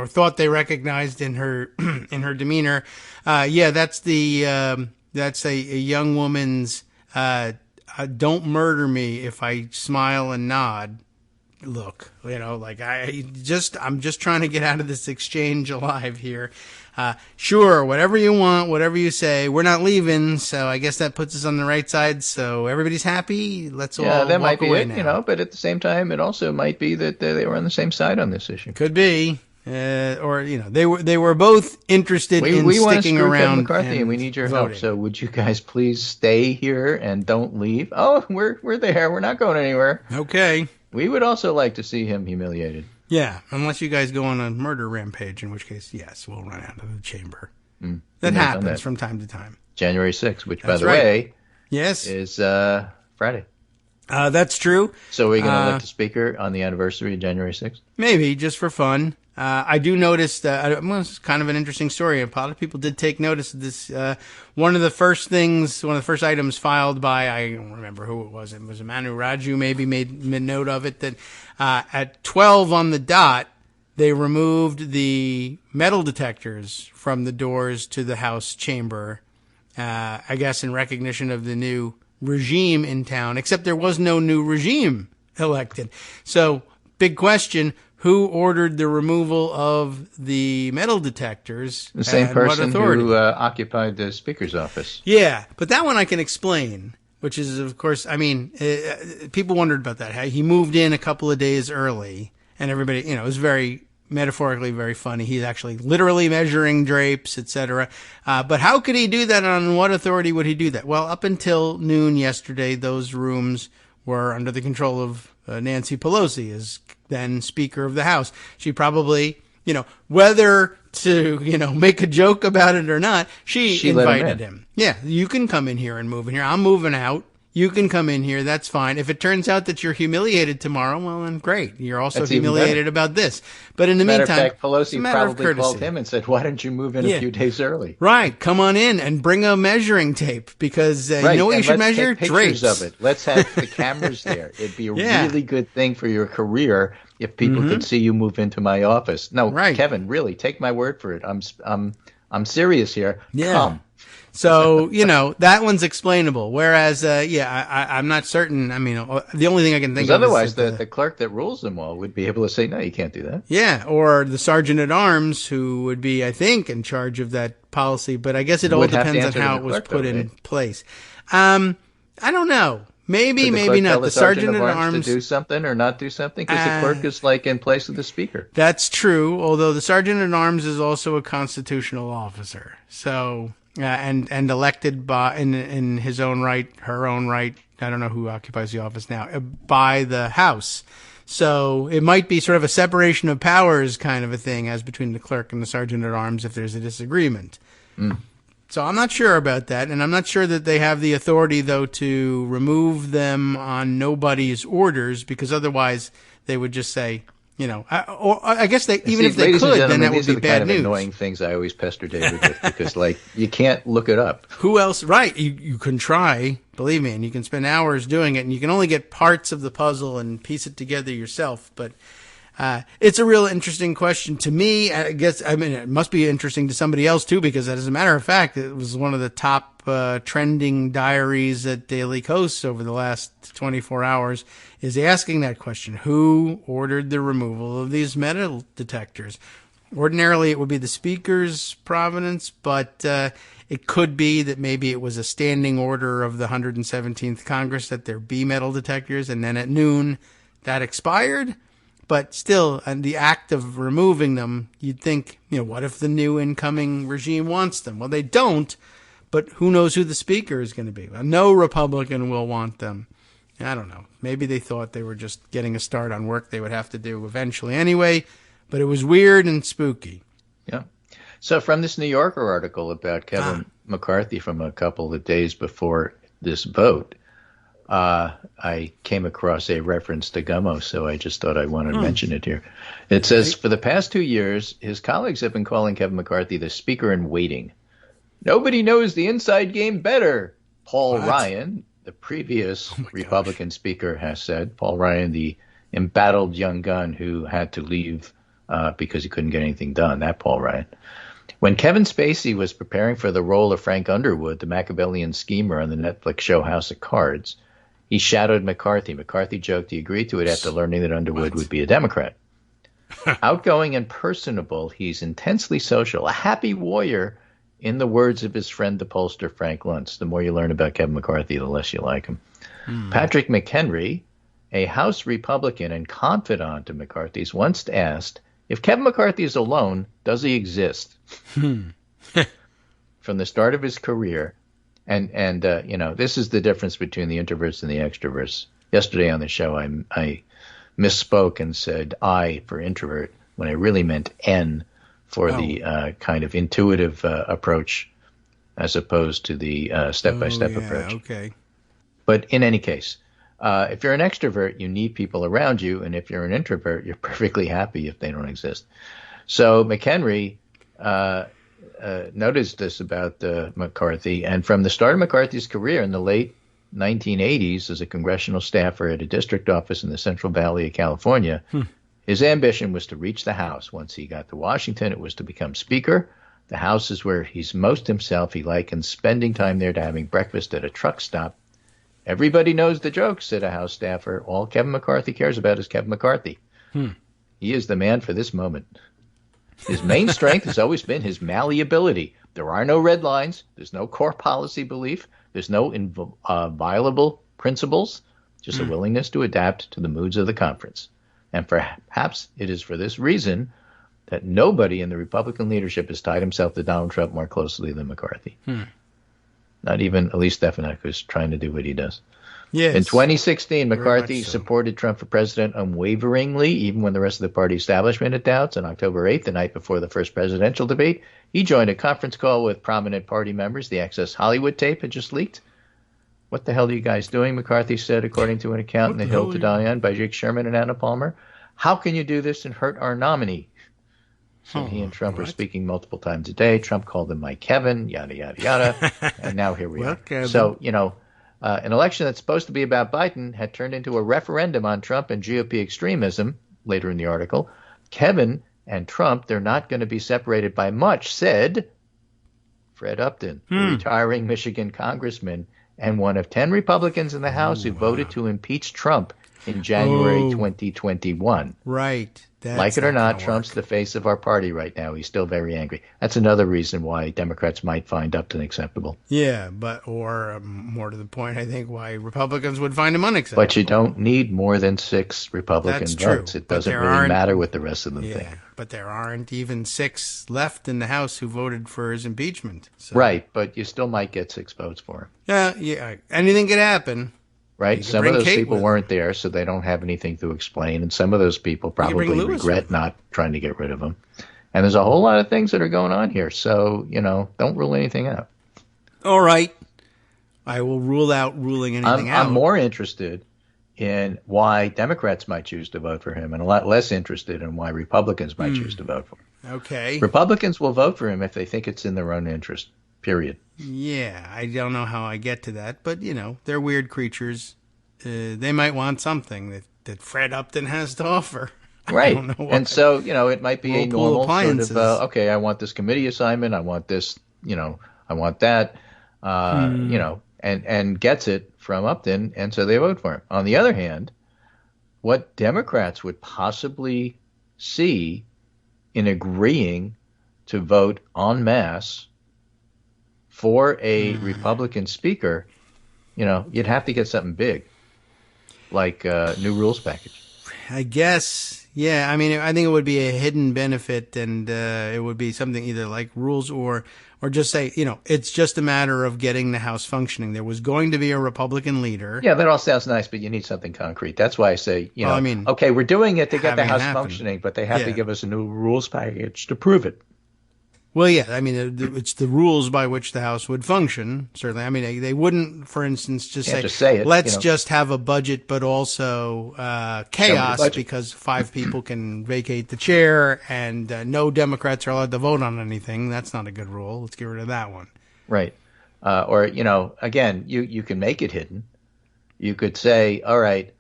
thought they recognized in her in her demeanor. That's a young woman's. Don't murder me if I smile and nod look, like I'm just trying to get out of this exchange alive here. Sure, whatever you want, whatever you say, we're not leaving. So I guess that puts us on the right side. So everybody's happy. Let's all that walk might be away it, now. But at the same time, it also might be that they were on the same side on this issue. Could be. Or they were both interested in we want to sticking screw around. Kevin McCarthy, and we need your voting. help. So would you guys please stay here and don't leave? Oh, we're there. We're not going anywhere. Okay. We would also like to see him humiliated. Yeah, unless you guys go on a murder rampage, in which case, yes, we'll run out of the chamber. Mm. That happens from time to time. January 6th, which, That's by the right. way, yes, is Friday. That's true. So are we going to elect a speaker on the anniversary of January 6th? Maybe, just for fun. I do notice that it's kind of an interesting story. A lot of people did take notice of this. One of the first items filed by, I don't remember who it was. It was Manu Raju maybe made note of it, that at 12 on the dot, they removed the metal detectors from the doors to the House chamber, I guess in recognition of the new regime in town, except there was no new regime elected. So, big question. Who ordered the removal of the metal detectors? The same person who occupied the speaker's office. Yeah, but that one I can explain, which is, of course, people wondered about that. How he moved in a couple of days early, and everybody, it was very metaphorically very funny. He's actually literally measuring drapes, etc. But how could he do that? On what authority would he do that? Well, up until noon yesterday, those rooms were under the control of Nancy Pelosi as then Speaker of the House. She probably, whether to, make a joke about it or not, she invited him. Yeah, you can come in here and move in here. I'm moving out. You can come in here. That's fine. If it turns out that you're humiliated tomorrow, well, then great. You're also humiliated about this. But in the meantime, matter of fact, Pelosi probably called him and said, "Why don't you move in a few days early?" Right. Come on in and bring a measuring tape because you know what you should measure? Take drapes. Pictures of it. Let's have the cameras there. It'd be a really good thing for your career if people could see you move into my office. No, Kevin, really, take my word for it. I'm serious here. Yeah. Come. So, that one's explainable. Whereas, I'm not certain. I mean, the only thing I can think of otherwise, is the clerk that rules them all would be able to say, no, you can't do that. Yeah, or the sergeant at arms who would be, I think, in charge of that policy. But I guess it all depends on how it was put in place. I don't know. Maybe not. The sergeant at arms to do something or not do something because the clerk is like in place of the speaker. That's true. Although the sergeant at arms is also a constitutional officer, so and elected by in his own right, her own right. I don't know who occupies the office now by the House. So it might be sort of a separation of powers kind of a thing as between the clerk and the sergeant at arms if there's a disagreement. Mm. So I'm not sure about that, and I'm not sure that they have the authority, though, to remove them on nobody's orders, because otherwise they would just say, I guess if they could, then that would be bad news. These are the kind of annoying things I always pester David with, because, you can't look it up. Who else? Right. You can try, believe me, and you can spend hours doing it, and you can only get parts of the puzzle and piece it together yourself, but it's a real interesting question to me. I guess, it must be interesting to somebody else too, because as a matter of fact, it was one of the top trending diaries at Daily Kos over the last 24 hours is asking that question. Who ordered the removal of these metal detectors? Ordinarily, it would be the Speaker's providence, but it could be that maybe it was a standing order of the 117th Congress that there be metal detectors, and then at noon that expired. But still, and the act of removing them, you'd think, what if the new incoming regime wants them? Well, they don't, but who knows who the speaker is going to be? No Republican will want them. I don't know. Maybe they thought they were just getting a start on work they would have to do eventually anyway, but it was weird and spooky. Yeah. So from this New Yorker article about Kevin McCarthy from a couple of days before this vote, I came across a reference to Gummo, so I just thought I wanted to mention it here. It says, for the past 2 years, his colleagues have been calling Kevin McCarthy the speaker in waiting. Nobody knows the inside game better, Paul Ryan, the previous Republican speaker, has said. Paul Ryan, the embattled young gun who had to leave because he couldn't get anything done, that Paul Ryan. When Kevin Spacey was preparing for the role of Frank Underwood, the Machiavellian schemer on the Netflix show House of Cards, He shadowed McCarthy. McCarthy joked he agreed to it after learning that Underwood would be a Democrat. Outgoing and personable, he's intensely social, a happy warrior, in the words of his friend, the pollster Frank Luntz. The more you learn about Kevin McCarthy, the less you like him. Patrick McHenry, a House Republican and confidant of McCarthy's, once asked, if Kevin McCarthy is alone, does he exist? From the start of his career, and this is the difference between the introverts and the extroverts. Yesterday on the show, I misspoke and said I for introvert when I really meant N for the kind of intuitive approach as opposed to the step-by-step approach. Okay. But in any case, if you're an extrovert, you need people around you, and if you're an introvert, you're perfectly happy if they don't exist. So McHenry noticed this about McCarthy, and from the start of McCarthy's career in the late 1980s as a congressional staffer at a district office in the Central Valley of California, his ambition was to reach the House. Once he got to Washington, it was to become Speaker. The House is where he's most himself. He likens spending time there to having breakfast at a truck stop. Everybody knows the jokes, said a House staffer. All Kevin McCarthy cares about is Kevin McCarthy. He is the man for this moment. His main strength has always been his malleability. There are no red lines. There's no core policy belief. There's no inviolable principles, just a willingness to adapt to the moods of the conference. And perhaps it is for this reason that nobody in the Republican leadership has tied himself to Donald Trump more closely than McCarthy. Not even Elise Stefanik, who's trying to do what he does. Yes. In 2016, McCarthy so. supported Trump for president unwaveringly, even when the rest of the party establishment had doubts. On October 8th, the night before the first presidential debate, he joined a conference call with prominent party members. The Access Hollywood tape had just leaked. What the hell are you guys doing, McCarthy said, according to an account in The Hill to Die On by Jake Sherman and Anna Palmer. How can you do this and hurt our nominee? So he and Trump were speaking multiple times a day. Trump called him my Kevin, yada, yada, yada. And now here we are. Kevin. So, an election that's supposed to be about Biden had turned into a referendum on Trump and GOP extremism, later in the article. Kevin and Trump, they're not going to be separated by much, said Fred Upton, the retiring Michigan congressman and one of 10 Republicans in the House who voted to impeach Trump in January 2021. Right. Like it or not, Trump's the face of our party right now. He's still very angry. That's another reason why Democrats might find Upton acceptable. Yeah, or more to the point, I think, why Republicans would find him unacceptable. But you don't need more than 6 Republican That's votes. True. It doesn't really matter what the rest of them think. But there aren't even 6 left in the House who voted for his impeachment. So. Right, but you still might get 6 votes for him. Yeah, anything could happen. Right? Some of those people weren't there, so they don't have anything to explain. And some of those people probably regret not trying to get rid of them. And there's a whole lot of things that are going on here. So, don't rule anything out. All right. I will rule out ruling anything out. I'm more interested in why Democrats might choose to vote for him and a lot less interested in why Republicans might choose to vote for him. Okay. Republicans will vote for him if they think it's in their own interest. Period. Yeah, I don't know how I get to that, but, they're weird creatures. They might want something that Fred Upton has to offer. Right. I don't know and so, it might be a normal sort of, okay, I want this committee assignment, I want this, I want that, and gets it from Upton, and so they vote for him. On the other hand, what Democrats would possibly see in agreeing to vote en masse for a Republican speaker, you'd have to get something big, like a new rules package. I guess, yeah. I mean, I think it would be a hidden benefit, and it would be something either like rules or just say, it's just a matter of getting the House functioning. There was going to be a Republican leader. Yeah, that all sounds nice, but you need something concrete. That's why I say, okay, we're doing it to get the House functioning, but they have to give us a new rules package to prove it. Well, yeah, I mean, it's the rules by which the House would function, certainly. I mean, they wouldn't, for instance, just say it, let's just have a budget, but also chaos, because 5 people can vacate the chair and no Democrats are allowed to vote on anything. That's not a good rule. Let's get rid of that one. Right. Or, again, you can make it hidden. You could say, all right,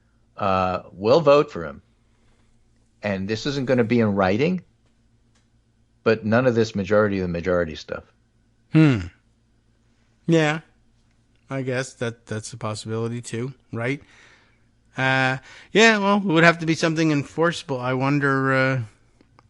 we'll vote for him. And this isn't going to be in writing. But none of this majority of the majority stuff. Yeah. I guess that's a possibility too, right? Yeah, well, it would have to be something enforceable. I wonder,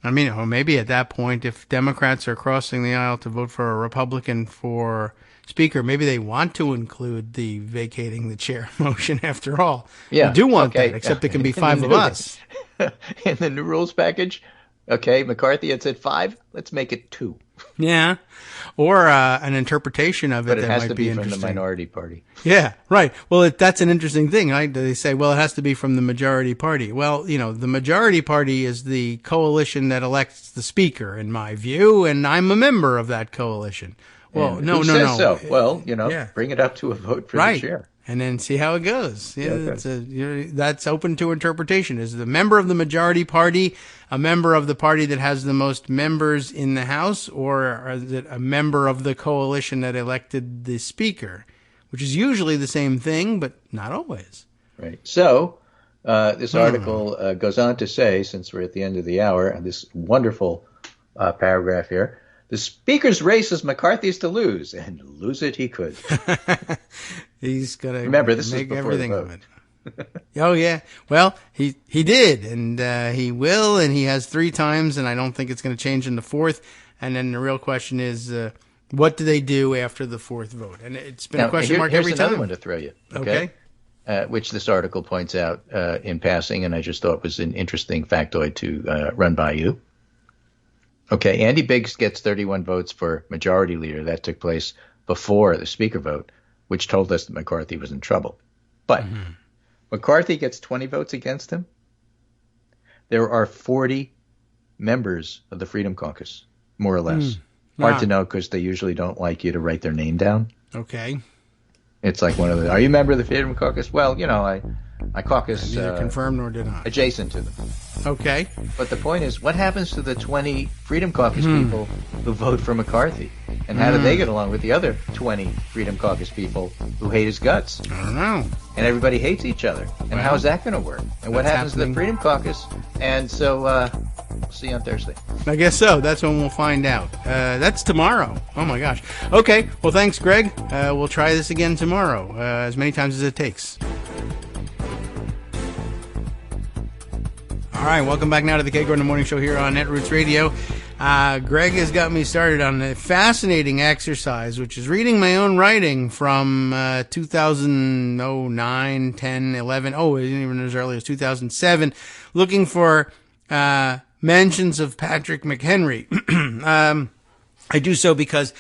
maybe at that point, if Democrats are crossing the aisle to vote for a Republican for Speaker, maybe they want to include the vacating the chair motion after all. Yeah. We do want that, except it can be 5 of us. In the new rules package, okay, McCarthy had said 5, let's make it 2. Yeah. Or an interpretation of it, but it that has might to be be from interesting. the minority party. Yeah, right. Well, that's an interesting thing. Right? They say, well, it has to be from the majority party. Well, the majority party is the coalition that elects the speaker, in my view, and I'm a member of that coalition. Well, and no. Who says so? Well, bring it up to a vote for the chair. And then see how it goes. Yeah, okay. That's open to interpretation. Is the member of the majority party a member of the party that has the most members in the House, or is it a member of the coalition that elected the speaker? Which is usually the same thing, but not always. Right. So this article goes on to say, since we're at the end of the hour, and this wonderful paragraph here, the speaker's race is McCarthy's to lose, and lose it he could. He's going to remember this make is everything of it. Oh, yeah. Well, he did, and he will, and he has 3 times, and I don't think it's going to change in the 4th. And then the real question is, what do they do after the 4th vote? And it's been a question mark every time. Here's another one to throw you. Okay. Which this article points out in passing, and I just thought was an interesting factoid to run by you. Okay, Andy Biggs gets 31 votes for majority leader. That took place before the speaker vote, which told us that McCarthy was in trouble. But McCarthy gets 20 votes against him. There are 40 members of the Freedom Caucus, more or less. Hard to know because they usually don't like you to write their name down. Okay. It's like one of the, are you a member of the Freedom Caucus? Well, I caucus neither confirmed nor denied. Adjacent to them. Okay. But the point is, what happens to the 20 Freedom Caucus people who vote for McCarthy? And how do they get along with the other 20 Freedom Caucus people who hate his guts? I don't know. And everybody hates each other. And how is that going to work? And what happens to the Freedom Caucus? And so, we'll see you on Thursday. I guess so. That's when we'll find out. That's tomorrow. Oh, my gosh. Okay. Well, thanks, Greg. We'll try this again tomorrow, as many times as it takes. All right, welcome back now to the Kagro in the Morning Show here on Netroots Radio. Greg has got me started on a fascinating exercise, which is reading my own writing from 2009, 10, 11, even as early as 2007, looking for mentions of Patrick McHenry. I do so because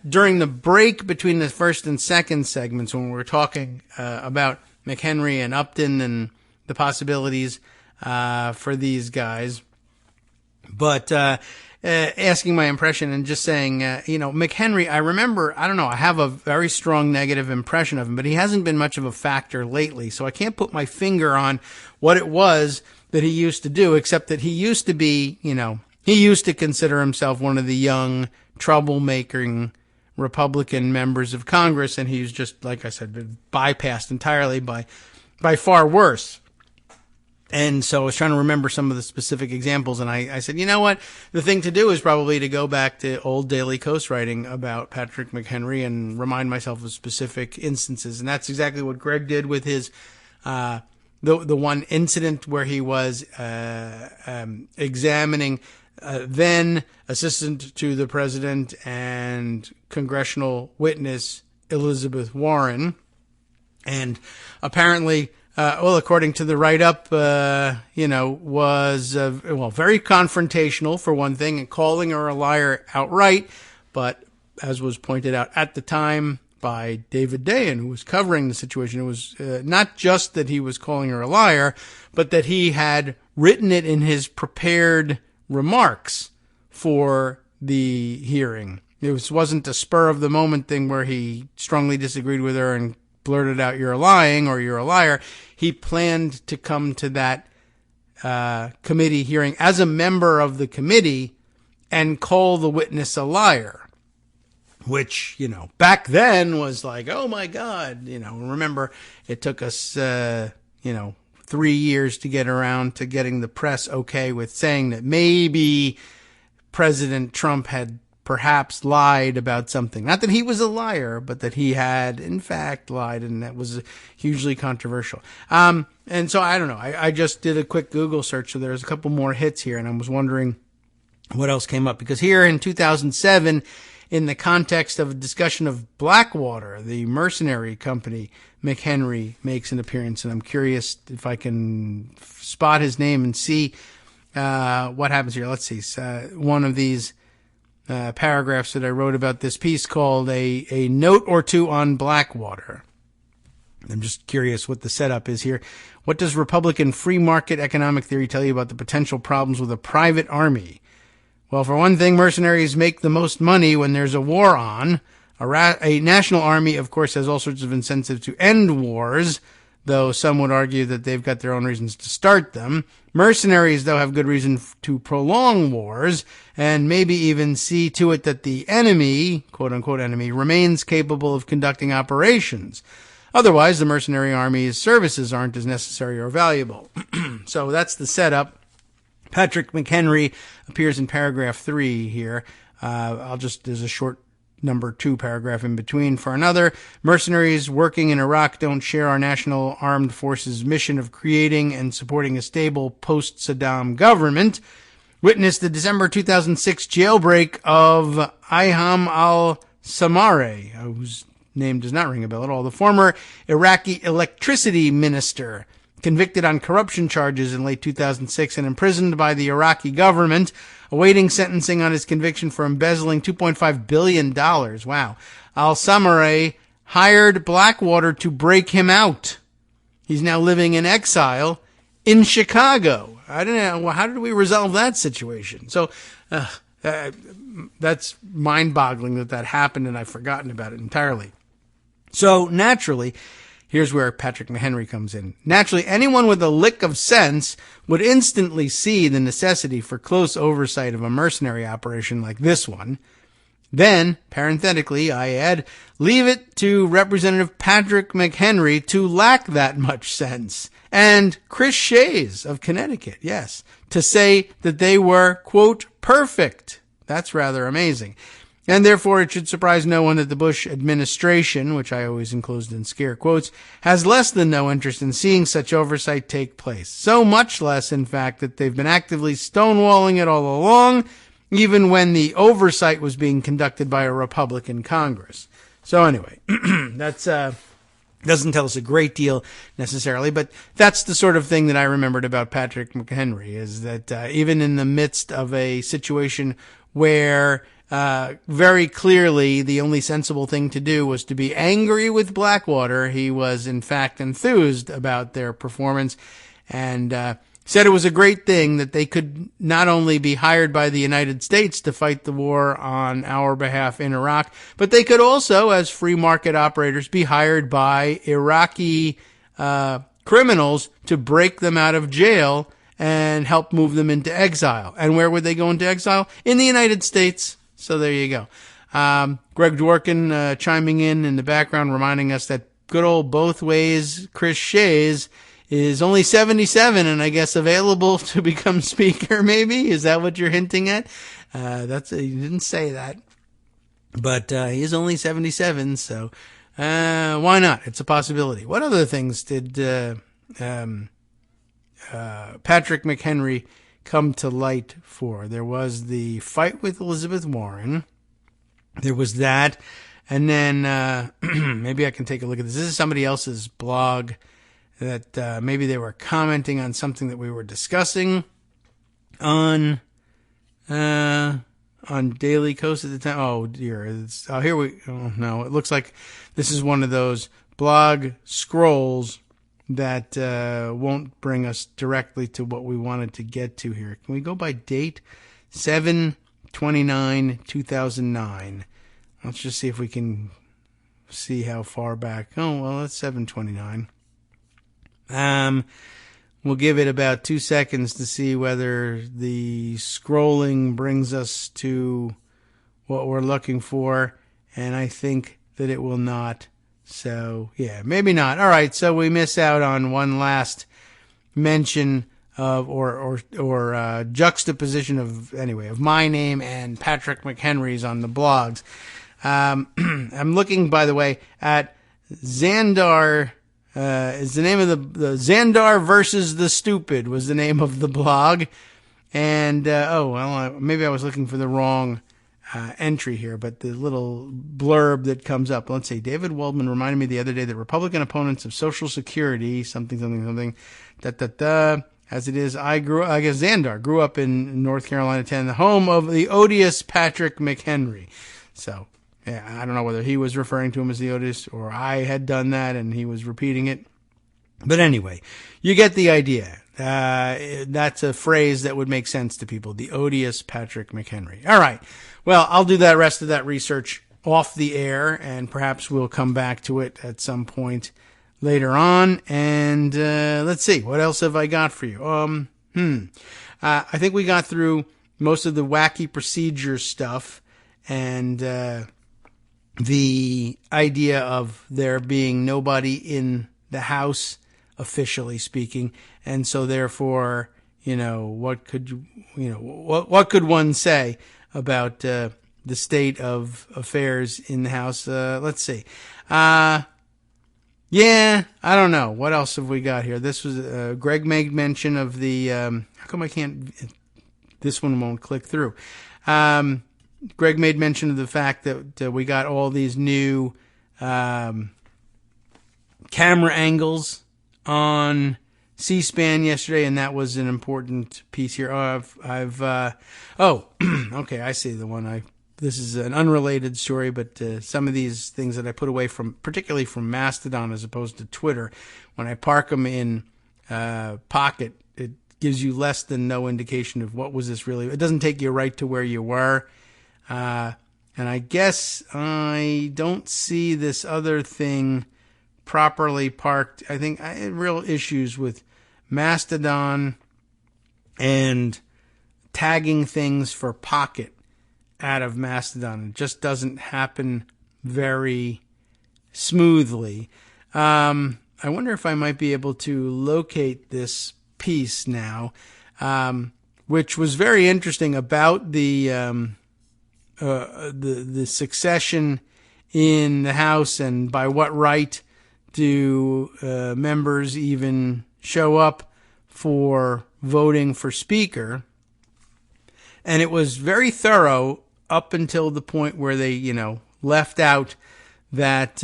during the break between the first and second segments, when we were talking about McHenry and Upton and the possibilities for these guys, but asking my impression and just saying, McHenry, I remember, I have a very strong negative impression of him, but he hasn't been much of a factor lately, so I can't put my finger on what it was that he used to do, except that he used to be, he used to consider himself one of the young, troublemaking Republican members of Congress, and he's just, like I said, been bypassed entirely by far worse. And so I was trying to remember some of the specific examples, and I said, you know what? The thing to do is probably to go back to old Daily Kos writing about Patrick McHenry and remind myself of specific instances. And that's exactly what Greg did with his the one incident where he was examining then Assistant to the President and congressional witness Elizabeth Warren. And apparently, according to the write-up, was, very confrontational for one thing, and calling her a liar outright. But as was pointed out at the time by David Dayen, who was covering the situation, it was not just that he was calling her a liar, but that he had written it in his prepared remarks for the hearing. It wasn't a spur-of-the-moment thing where he strongly disagreed with her and blurted out, "You're lying," or "You're a liar." He planned to come to that committee hearing as a member of the committee and call the witness a liar, which, back then was like, oh my God, remember it took us, 3 years to get around to getting the press okay with saying that maybe President Trump had perhaps lied about something. Not that he was a liar, but that he had, in fact, lied, and that was hugely controversial. And so I don't know. I just did a quick Google search, so there's a couple more hits here, and I was wondering what else came up. Because here in 2007, in the context of a discussion of Blackwater, the mercenary company, McHenry makes an appearance, and I'm curious if I can spot his name and see what happens here. Let's see. One of these paragraphs that I wrote about this piece called a note or two on Blackwater. I'm just curious what the setup is here. What does Republican free market economic theory tell you about the potential problems with a private army? Well, for one thing, mercenaries make the most money when there's a war on. A national army, of course, has all sorts of incentives to end wars, though some would argue that they've got their own reasons to start them. Mercenaries, though, have good reason to prolong wars, and maybe even see to it that the enemy, quote-unquote enemy, remains capable of conducting operations. Otherwise, the mercenary army's services aren't as necessary or valuable. So that's the setup. Patrick McHenry appears in paragraph 3 here. There's a short number 2 paragraph in between. For another, mercenaries working in Iraq don't share our national armed forces mission of creating and supporting a stable post-Saddam government. Witness the December 2006 jailbreak of Iham al-Samare, whose name does not ring a bell at all, the former Iraqi electricity minister, convicted on corruption charges in late 2006 and imprisoned by the Iraqi government, awaiting sentencing on his conviction for embezzling $2.5 billion. Wow. Al-Samare hired Blackwater to break him out. He's now living in exile in Chicago. I don't know. How did we resolve that situation? So that's mind-boggling that happened, and I've forgotten about it entirely. So naturally, here's where Patrick McHenry comes in. Naturally, anyone with a lick of sense would instantly see the necessity for close oversight of a mercenary operation like this one. Then, parenthetically, I add, leave it to Representative Patrick McHenry to lack that much sense. And Chris Shays of Connecticut, yes, to say that they were, quote, perfect. That's rather amazing. And therefore, it should surprise no one that the Bush administration, which I always enclosed in scare quotes, has less than no interest in seeing such oversight take place. So much less, in fact, that they've been actively stonewalling it all along, even when the oversight was being conducted by a Republican Congress. So anyway, that's doesn't tell us a great deal necessarily, but that's the sort of thing that I remembered about Patrick McHenry, is that even in the midst of a situation where very clearly the only sensible thing to do was to be angry with Blackwater, he was in fact enthused about their performance and said it was a great thing that they could not only be hired by the United States to fight the war on our behalf in Iraq, but they could also, as free market operators, be hired by Iraqi criminals to break them out of jail and help move them into exile. And where would they go into exile? In the United States. So there you go. Greg Dworkin chiming in the background, reminding us that good old both ways Chris Shays is only 77 and I guess available to become speaker, maybe? Is that what you're hinting at? You didn't say that. But he is only 77, so why not? It's a possibility. What other things did Patrick McHenry come to light for? There was the fight with Elizabeth Warren. There was that. And then maybe I can take a look at this. This is somebody else's blog that maybe they were commenting on something that we were discussing on Daily Kos at the time. Oh dear. No, it looks like this is one of those blog scrolls that won't bring us directly to what we wanted to get to here. Can we go by date? 7/29/2009. Let's just see if we can see how far back. Oh, well, that's 7/29. We'll give it about 2 seconds to see whether the scrolling brings us to what we're looking for, and I think that it will not. So, yeah, maybe not. All right, so we miss out on one last mention of or juxtaposition of my name and Patrick McHenry's on the blogs. I'm looking, by the way, at Xandar. Is the name of the Xandar versus the Stupid was the name of the blog. And, maybe I was looking for the wrong entry here, but the little blurb that comes up. Let's see. David Waldman reminded me the other day that Republican opponents of Social Security, something, as it is, Xandar grew up in North Carolina 10, the home of the odious Patrick McHenry. So, yeah, I don't know whether he was referring to him as the odious or I had done that and he was repeating it. But anyway, you get the idea. That's a phrase that would make sense to people. The odious Patrick McHenry. All right. Well, I'll do that rest of that research off the air, and perhaps we'll come back to it at some point later on. And let's see. What else have I got for you? I think we got through most of the wacky procedure stuff and the idea of there being nobody in the house, officially speaking, and so therefore, what could one say about the state of affairs in the house? Let's see. I don't know. What else have we got here? This was Greg made mention of the. How come I can't? This one won't click through. Greg made mention of the fact that we got all these new camera angles on C-SPAN yesterday, and that was an important piece here. Okay, I see the one. This is an unrelated story, but some of these things that I put away particularly from Mastodon as opposed to Twitter, when I park them in Pocket, it gives you less than no indication of what was this really. It doesn't take you right to where you were. And I guess I don't see this other thing properly parked. I think I had real issues with Mastodon and tagging things for Pocket out of Mastodon. It just doesn't happen very smoothly. I wonder if I might be able to locate this piece now, which was very interesting about the succession in the House and by what right do members even show up for voting for Speaker. And it was very thorough up until the point where they, left out that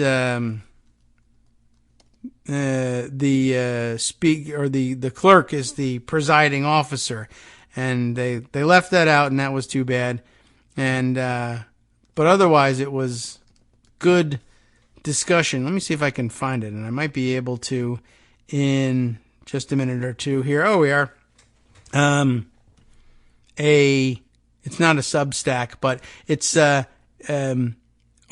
the speaker or the clerk is the presiding officer, and they left that out, and that was too bad. And but otherwise, it was good discussion. Let me see if I can find it, and I might be able to in just a minute or two here. Oh, we are. It's not a Substack, but it's Own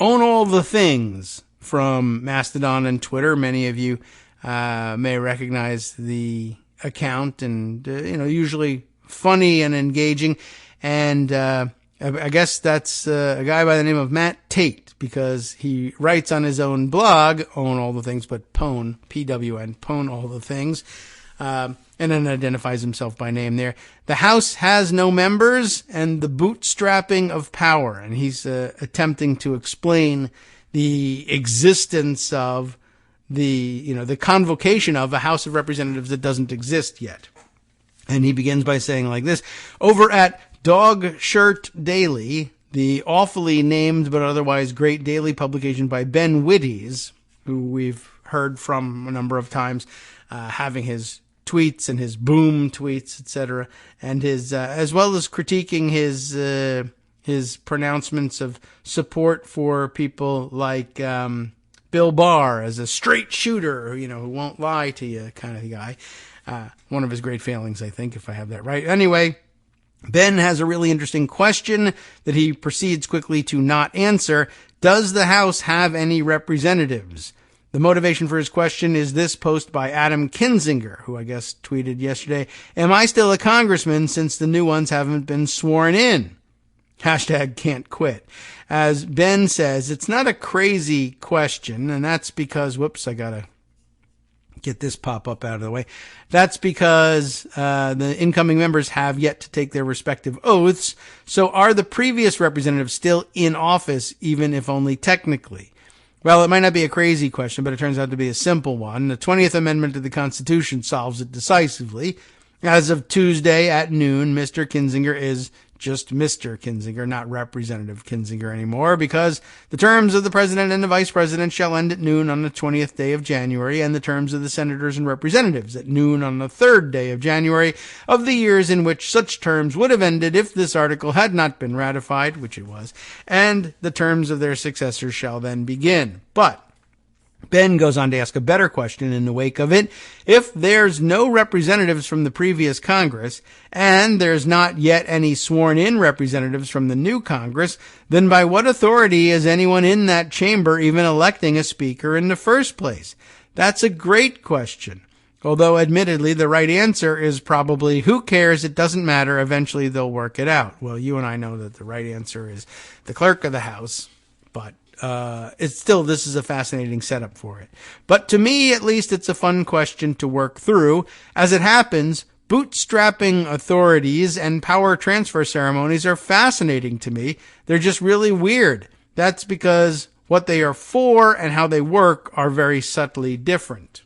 All the Things from Mastodon and Twitter. Many of you may recognize the account, and usually funny and engaging. And I guess that's a guy by the name of Matt Tate, because he writes on his own blog, Own All the Things, but Pwn, P-W-N, Pwn All the Things, and then identifies himself by name there. The House has no members and the bootstrapping of power. And he's attempting to explain the existence of the convocation of a House of Representatives that doesn't exist yet. And he begins by saying like this: over at Dog Shirt Daily, the awfully named but otherwise great daily publication by Ben Wittes, who we've heard from a number of times, having his tweets and his boom tweets, etc., and his as well as critiquing his pronouncements of support for people like Bill Barr as a straight shooter, who won't lie to you kind of guy. One of his great failings, I think, if I have that right. Anyway, Ben has a really interesting question that he proceeds quickly to not answer. Does the House have any representatives? The motivation for his question is this post by Adam Kinzinger, who I guess tweeted yesterday, "Am I still a congressman since the new ones haven't been sworn in?" Hashtag can't quit. As Ben says, it's not a crazy question, and that's because, whoops, I gotta get this pop-up out of the way. That's because the incoming members have yet to take their respective oaths. So are the previous representatives still in office, even if only technically? Well, it might not be a crazy question, but it turns out to be a simple one. The 20th Amendment to the Constitution solves it decisively. As of Tuesday at noon, Mr. Kinzinger is just Mr. Kinzinger, not Representative Kinzinger anymore, because the terms of the president and the vice president shall end at noon on the 20th day of January, and the terms of the senators and representatives at noon on the 3rd day of January of the years in which such terms would have ended if this article had not been ratified, which it was, and the terms of their successors shall then begin. But Ben goes on to ask a better question in the wake of it. If there's no representatives from the previous Congress, and there's not yet any sworn-in representatives from the new Congress, then by what authority is anyone in that chamber even electing a speaker in the first place? That's a great question. Although, admittedly, the right answer is probably, who cares? It doesn't matter. Eventually, they'll work it out. Well, you and I know that the right answer is the clerk of the House, but it's still, this is a fascinating setup for it. But to me, at least, it's a fun question to work through. As it happens, bootstrapping authorities and power transfer ceremonies are fascinating to me. They're just really weird. That's because what they are for and how they work are very subtly different.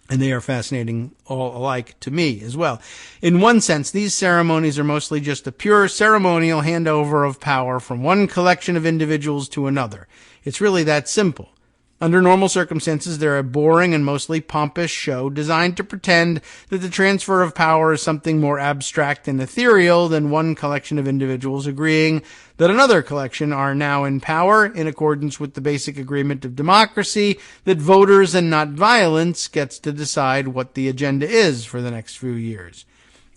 And they are fascinating all alike to me as well. In one sense, these ceremonies are mostly just a pure ceremonial handover of power from one collection of individuals to another. It's really that simple. Under normal circumstances, they're a boring and mostly pompous show designed to pretend that the transfer of power is something more abstract and ethereal than one collection of individuals agreeing that another collection are now in power in accordance with the basic agreement of democracy, that voters and not violence gets to decide what the agenda is for the next few years.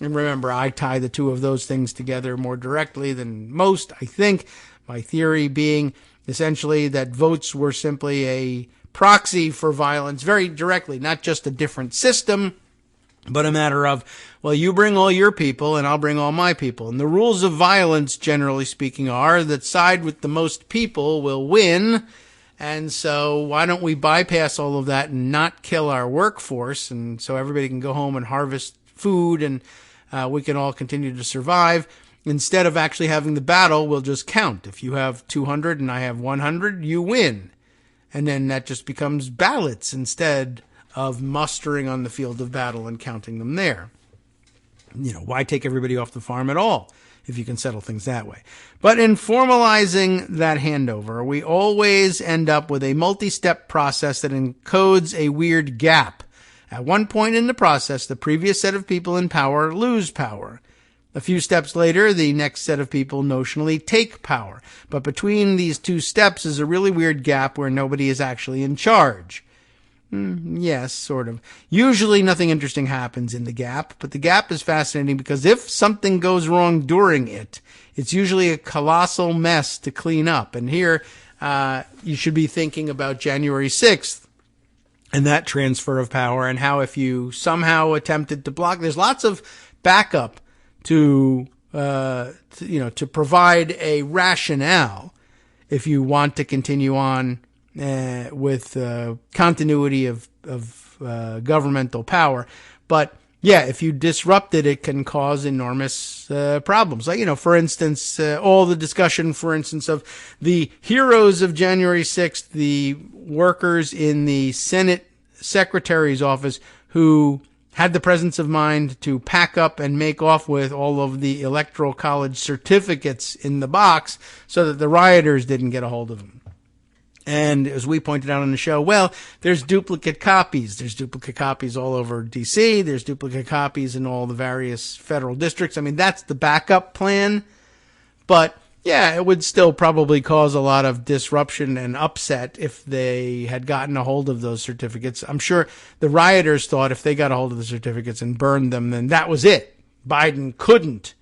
And remember, I tie the two of those things together more directly than most, I think, my theory being essentially that votes were simply a proxy for violence very directly, not just a different system, but a matter of, well, you bring all your people and I'll bring all my people. And the rules of violence, generally speaking, are that side with the most people will win. And so why don't we bypass all of that and not kill our workforce? And so everybody can go home and harvest food and we can all continue to survive. Instead of actually having the battle, we'll just count. If you have 200 and I have 100, you win. And then that just becomes ballots instead of mustering on the field of battle and counting them there. You know, why take everybody off the farm at all if you can settle things that way? But in formalizing that handover, we always end up with a multi-step process that encodes a weird gap. At one point in the process, the previous set of people in power lose power. A few steps later, the next set of people notionally take power. But between these two steps is a really weird gap where nobody is actually in charge. Yes, sort of. Usually nothing interesting happens in the gap, but the gap is fascinating because if something goes wrong during it, it's usually a colossal mess to clean up. And here, you should be thinking about January 6th and that transfer of power and how if you somehow attempted to block, there's lots of backup to provide a rationale if you want to continue on with continuity of governmental power. But yeah, if you disrupt it, it can cause enormous problems. Like, for instance, all the discussion, for instance, of the heroes of January 6th, the workers in the Senate Secretary's office who had the presence of mind to pack up and make off with all of the Electoral College certificates in the box so that the rioters didn't get a hold of them. And as we pointed out on the show, well, there's duplicate copies. There's duplicate copies all over D.C. There's duplicate copies in all the various federal districts. I mean, that's the backup plan. But yeah, it would still probably cause a lot of disruption and upset if they had gotten a hold of those certificates. I'm sure the rioters thought if they got a hold of the certificates and burned them, then that was it. Biden couldn't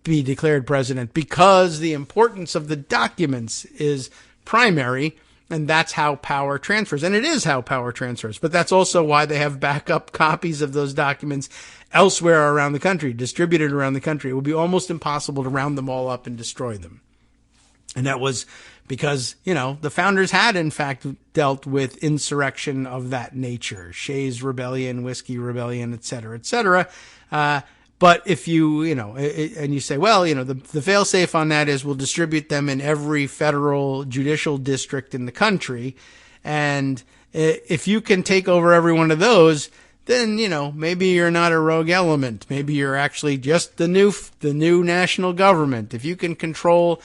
be declared president because the importance of the documents is primary, and that's how power transfers. And it is how power transfers. But that's also why they have backup copies of those documents elsewhere around the country, distributed around the country. It would be almost impossible to round them all up and destroy them. And that was Because, the founders had, in fact, dealt with insurrection of that nature. Shays Rebellion, Whiskey Rebellion, et cetera, et cetera. But if you, and you say, well, the fail-safe on that is we'll distribute them in every federal judicial district in the country. And if you can take over every one of those, then, maybe you're not a rogue element. Maybe you're actually just the new national government. If you can control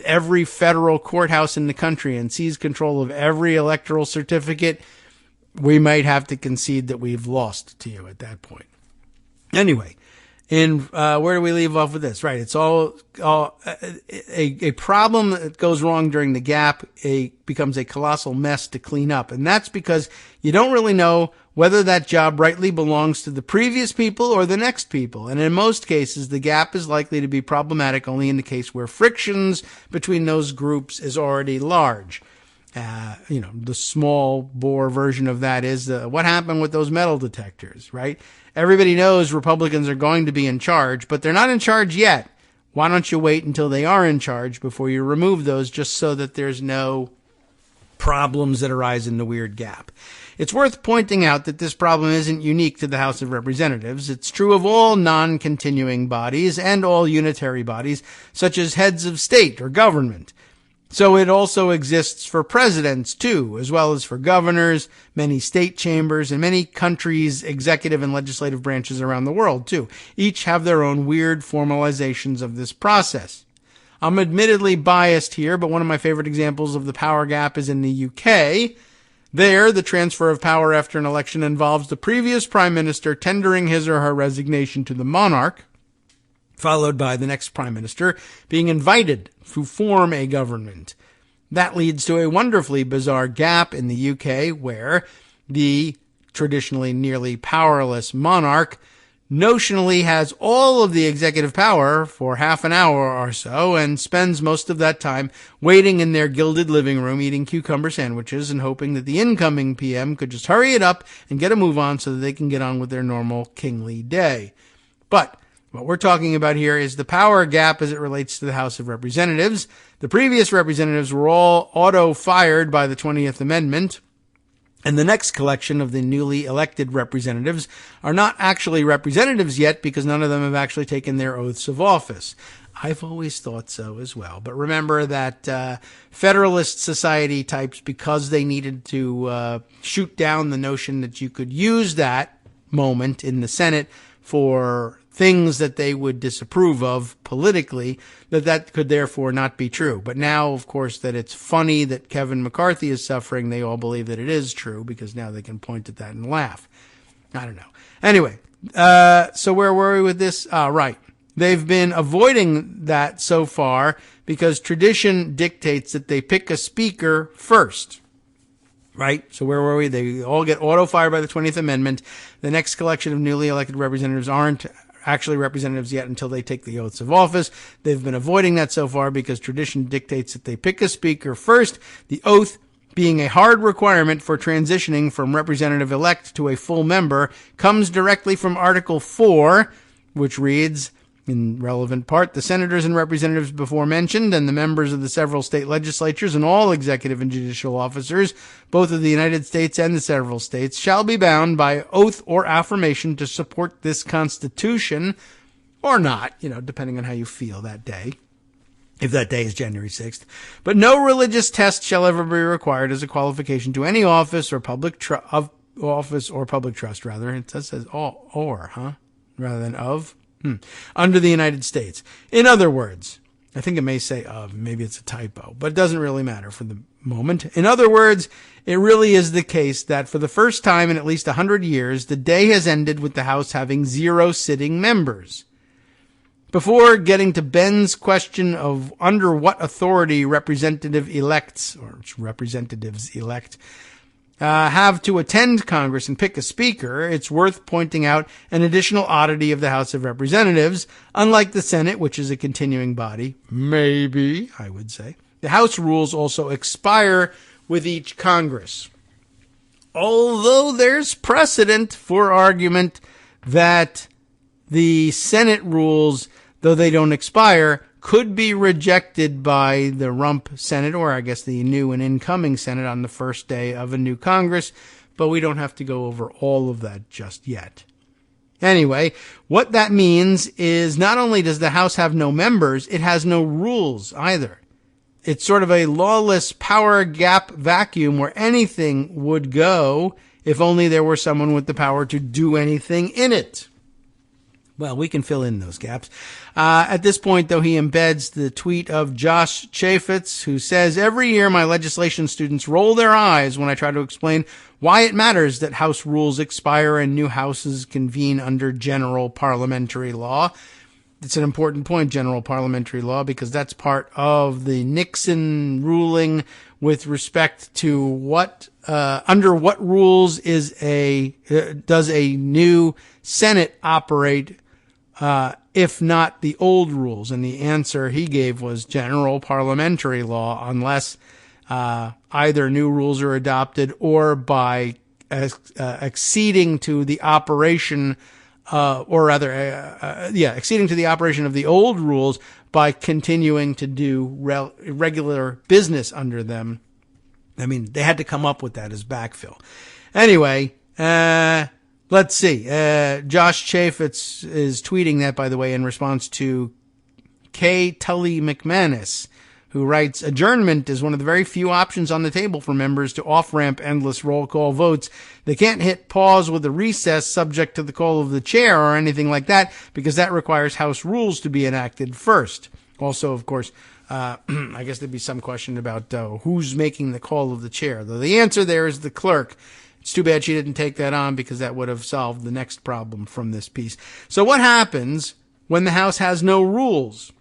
every federal courthouse in the country and seize control of every electoral certificate, we might have to concede that we've lost to you at that point. Anyway, where do we leave off with this? Right. It's all a problem that goes wrong during the gap. Becomes a colossal mess to clean up. And that's because you don't really know whether that job rightly belongs to the previous people or the next people. And in most cases, the gap is likely to be problematic only in the case where frictions between those groups is already large. The small bore version of that is what happened with those metal detectors, right? Everybody knows Republicans are going to be in charge, but they're not in charge yet. Why don't you wait until they are in charge before you remove those, just so that there's no problems that arise in the weird gap? It's worth pointing out that this problem isn't unique to the House of Representatives. It's true of all non-continuing bodies and all unitary bodies, such as heads of state or government. So it also exists for presidents, too, as well as for governors, many state chambers, and many countries' executive and legislative branches around the world, too. Each have their own weird formalizations of this process. I'm admittedly biased here, but one of my favorite examples of the power gap is in the UK. There, the transfer of power after an election involves the previous prime minister tendering his or her resignation to the monarch, followed by the next prime minister being invited to form a government. That leads to a wonderfully bizarre gap in the UK where the traditionally nearly powerless monarch notionally has all of the executive power for half an hour or so and spends most of that time waiting in their gilded living room eating cucumber sandwiches and hoping that the incoming PM could just hurry it up and get a move on so that they can get on with their normal kingly day. But what we're talking about here is the power gap as it relates to the House of Representatives. The previous representatives were all auto-fired by the 20th Amendment, and the next collection of the newly elected representatives are not actually representatives yet because none of them have actually taken their oaths of office. I've always thought so as well. But remember that Federalist Society types, because they needed to shoot down the notion that you could use that moment in the Senate for things that they would disapprove of politically, that could therefore not be true. But now, of course, that it's funny that Kevin McCarthy is suffering, they all believe that it is true because now they can point at that and laugh. I don't know. Anyway, so where were we with this? Right. They've been avoiding that so far because tradition dictates that they pick a speaker first. Right? So where were we? They all get auto-fired by the 20th Amendment. The next collection of newly elected representatives aren't actually representatives yet until they take the oaths of office. They've been avoiding that so far because tradition dictates that they pick a speaker first, the oath being a hard requirement for transitioning from representative-elect to a full member, comes directly from Article 4, which reads, in relevant part, the senators and representatives before mentioned and the members of the several state legislatures and all executive and judicial officers, both of the United States and the several states, shall be bound by oath or affirmation to support this Constitution, or not, depending on how you feel that day, if that day is January 6th. But no religious test shall ever be required as a qualification to any office or public trust, rather. It says rather than of. Under the United States. In other words, I think it may say of, maybe it's a typo, but it doesn't really matter for the moment. In other words, it really is the case that for the first time in at least 100 years, the day has ended with the House having 0 sitting members. Before getting to Ben's question of under what authority representatives elect have to attend Congress and pick a speaker, it's worth pointing out an additional oddity of the House of Representatives. Unlike the Senate, which is a continuing body, maybe, I would say, the House rules also expire with each Congress. Although there's precedent for argument that the Senate rules, though they don't expire, could be rejected by the rump Senate, or I guess the new and incoming Senate on the first day of a new Congress, but we don't have to go over all of that just yet. Anyway, what that means is not only does the House have no members, it has no rules either. It's sort of a lawless power gap vacuum where anything would go if only there were someone with the power to do anything in it. Well, we can fill in those gaps. At this point, though, he embeds the tweet of Josh Chaffetz, who says, "Every year my legislation students roll their eyes when I try to explain why it matters that House rules expire and new houses convene under general parliamentary law." It's an important point, general parliamentary law, because that's part of the Nixon ruling with respect to what, under what rules does a new Senate operate, if not the old rules. And the answer he gave was general parliamentary law, unless, either new rules are adopted or by, acceding to the operation acceding to the operation of the old rules by continuing to do regular business under them. I mean, they had to come up with that as backfill. Anyway, let's see. Josh Chaffetz is tweeting that, by the way, in response to K. Tully McManus, who writes, "Adjournment is one of the very few options on the table for members to off-ramp endless roll call votes. They can't hit pause with a recess subject to the call of the chair or anything like that, because that requires House rules to be enacted first." Also, of course, I guess there'd be some question about who's making the call of the chair, though the answer there is the clerk. It's too bad she didn't take that on, because that would have solved the next problem from this piece. So what happens when the House has no rules?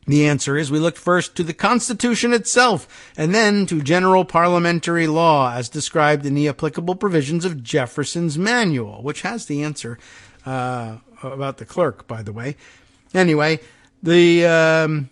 The answer is we look first to the Constitution itself, and then to general parliamentary law as described in the applicable provisions of Jefferson's Manual, which has the answer about the clerk, by the way. Anyway, and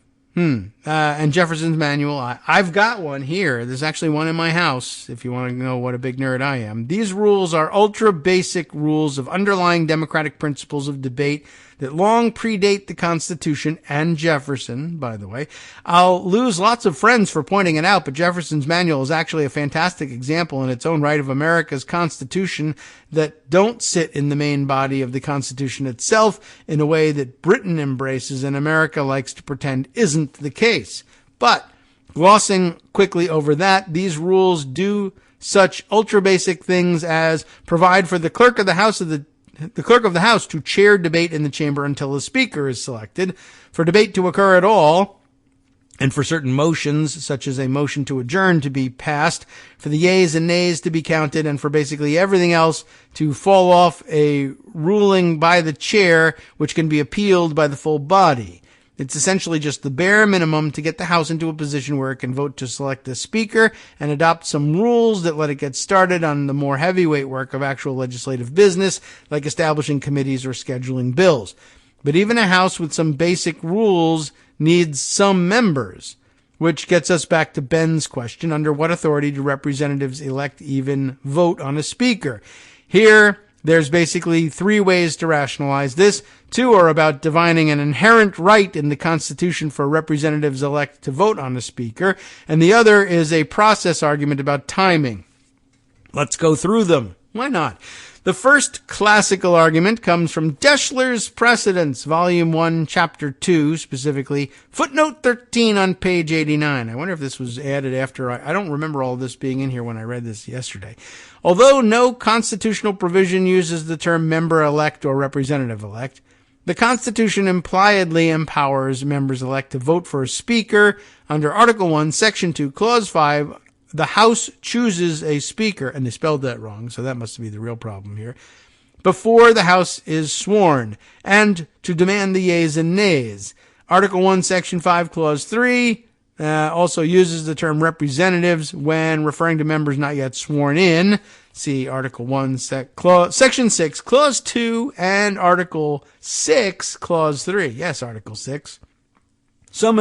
Jefferson's Manual, I've got one here. There's actually one in my house, if you want to know what a big nerd I am. These rules are ultra basic rules of underlying democratic principles of debate that long predate the Constitution and Jefferson, by the way. I'll lose lots of friends for pointing it out, but Jefferson's Manual is actually a fantastic example in its own right of America's Constitution that don't sit in the main body of the Constitution itself in a way that Britain embraces and America likes to pretend isn't the case. But glossing quickly over that, these rules do such ultra basic things as provide for the clerk of the House to chair debate in the chamber until a speaker is selected, for debate to occur at all, and for certain motions, such as a motion to adjourn, to be passed, for the yeas and nays to be counted, and for basically everything else to fall off a ruling by the chair, which can be appealed by the full body. It's essentially just the bare minimum to get the House into a position where it can vote to select a speaker and adopt some rules that let it get started on the more heavyweight work of actual legislative business, like establishing committees or scheduling bills. But even a House with some basic rules needs some members, which gets us back to Ben's question, under what authority do representatives elect even vote on a speaker? Here, there's basically three ways to rationalize this. Two are about divining an inherent right in the Constitution for representatives elect to vote on a speaker, and the other is a process argument about timing. Let's go through them. Why not? The first classical argument comes from Deschler's Precedents, Volume 1, Chapter 2, specifically footnote 13 on page 89. I wonder if this was added after I don't remember all this being in here when I read this yesterday. Although no constitutional provision uses the term member-elect or representative-elect, the Constitution impliedly empowers members-elect to vote for a speaker. Under Article 1, Section 2, Clause 5, the House chooses a speaker, and they spelled that wrong, so that must be the real problem here, before the House is sworn, and to demand the yeas and nays. Article 1, Section 5, Clause 3 also uses the term representatives when referring to members not yet sworn in. See Article 1, Section 6, Clause 2, and Article 6, Clause 3. Yes, Article 6. Some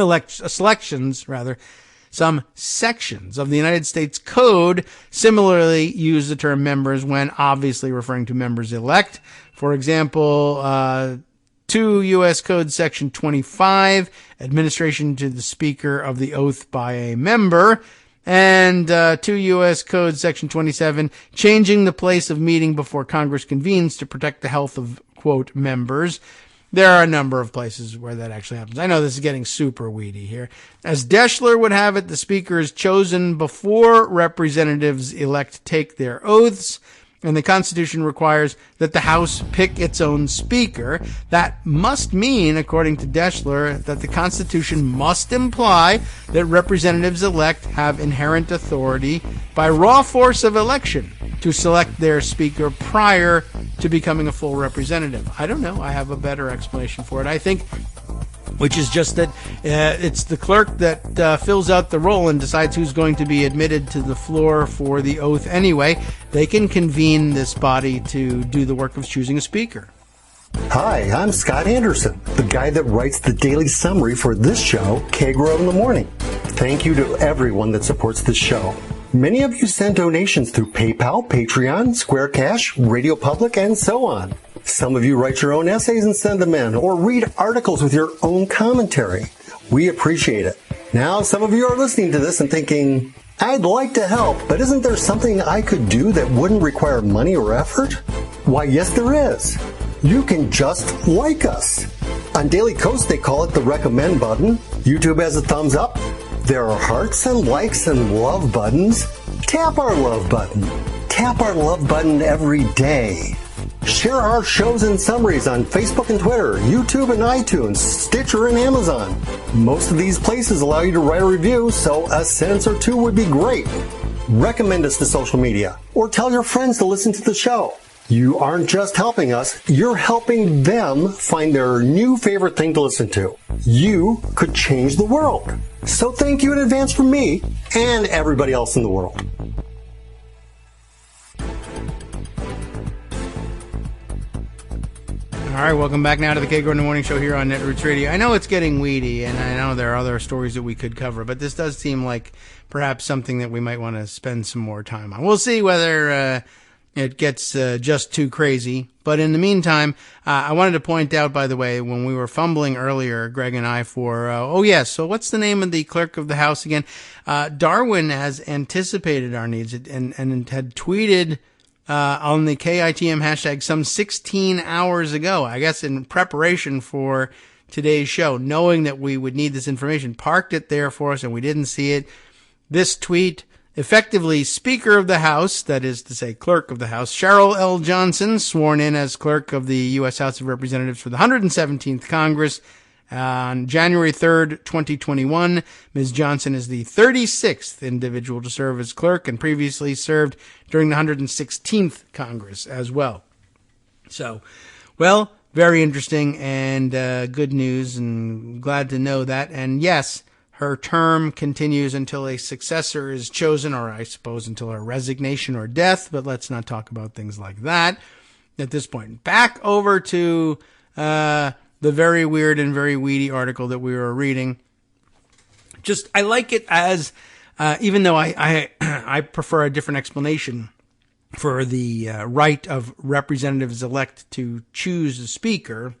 sections of the United States Code similarly use the term members when obviously referring to members elect. For example, 2 U.S. Code Section 25, administration to the Speaker of the oath by a member, and 2 U.S. Code Section 27, changing the place of meeting before Congress convenes to protect the health of, quote, members. There are a number of places where that actually happens. I know this is getting super weedy here. As Deschler would have it, the Speaker is chosen before representatives-elect take their oaths, and the Constitution requires that the House pick its own Speaker. That must mean, according to Deschler, that the Constitution must imply that representatives-elect have inherent authority by raw force of election to select their Speaker prior to becoming a full representative. I don't know. I have a better explanation for it. I think, which is just that it's the clerk that fills out the roll and decides who's going to be admitted to the floor for the oath anyway. They can convene this body to do the work of choosing a speaker. Hi, I'm Scott Anderson, the guy that writes the daily summary for this show, Kagro in the Morning. Thank you to everyone that supports this show. Many of you send donations through PayPal, Patreon, Square Cash, Radio Public, and so on. Some of you write your own essays and send them in, or read articles with your own commentary. We appreciate it. Now, some of you are listening to this and thinking, I'd like to help, but isn't there something I could do that wouldn't require money or effort? Why, yes, there is. You can just like us. On Daily Kos, they call it the recommend button. YouTube has a thumbs up. There are hearts and likes and love buttons. Tap our love button. Tap our love button every day. Share our shows and summaries on Facebook and Twitter, YouTube and iTunes, Stitcher and Amazon. Most of these places allow you to write a review, so a sentence or two would be great. Recommend us to social media, or tell your friends to listen to the show. You aren't just helping us, you're helping them find their new favorite thing to listen to. You could change the world. So thank you in advance from me and everybody else in the world. All right, welcome back now to the Kagro in the Morning Show here on Netroots Radio. I know it's getting weedy, and I know there are other stories that we could cover, but this does seem like perhaps something that we might want to spend some more time on. We'll see whether it gets just too crazy. But in the meantime, I wanted to point out, by the way, when we were fumbling earlier, Greg and I, for, so what's the name of the clerk of the House again? Darwin has anticipated our needs and had tweeted on the KITM hashtag some 16 hours ago, I guess in preparation for today's show, knowing that we would need this information, parked it there for us and we didn't see it. This tweet, effectively Speaker of the House, that is to say Clerk of the House, Cheryl L. Johnson, sworn in as Clerk of the U.S. House of Representatives for the 117th Congress on January 3rd, 2021. Ms. Johnson is the 36th individual to serve as clerk and previously served during the 116th Congress as well. So, well, very interesting and good news, and glad to know that. And yes, her term continues until a successor is chosen, or I suppose until her resignation or death, but let's not talk about things like that at this point. Back over to the very weird and very weedy article that we were reading. Just, I like it as, even though I prefer a different explanation for the right of representatives-elect to choose a speaker,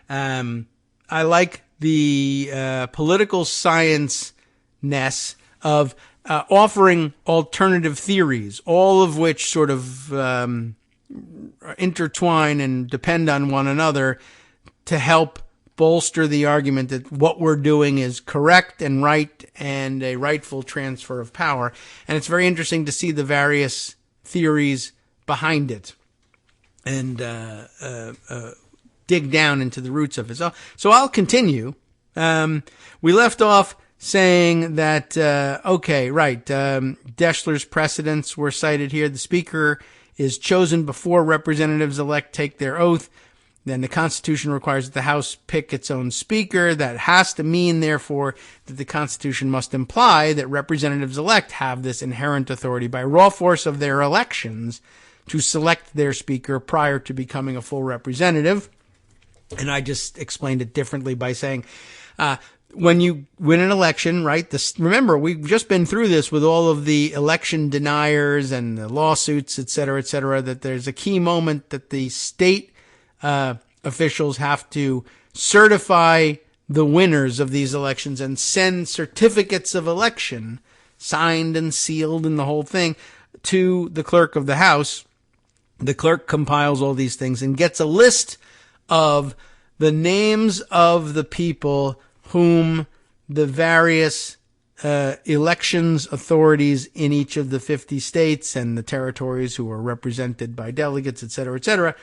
I like the political science-ness of offering alternative theories, all of which sort of intertwine and depend on one another to help bolster the argument that what we're doing is correct and right and a rightful transfer of power. And it's very interesting to see the various theories behind it and dig down into the roots of it. So I'll continue. We left off saying that, Deschler's precedents were cited here. The Speaker is chosen before representatives-elect take their oath. Then the Constitution requires that the House pick its own Speaker. That has to mean, therefore, that the Constitution must imply that representatives-elect have this inherent authority by raw force of their elections to select their Speaker prior to becoming a full representative. And I just explained it differently by saying, when you win an election, right? Remember, we've just been through this with all of the election deniers and the lawsuits, et cetera, that there's a key moment that the state officials have to certify the winners of these elections and send certificates of election, signed and sealed and the whole thing, to the clerk of the House. The clerk compiles all these things and gets a list of the names of the people whom the various elections authorities in each of the 50 states and the territories who are represented by delegates, et cetera,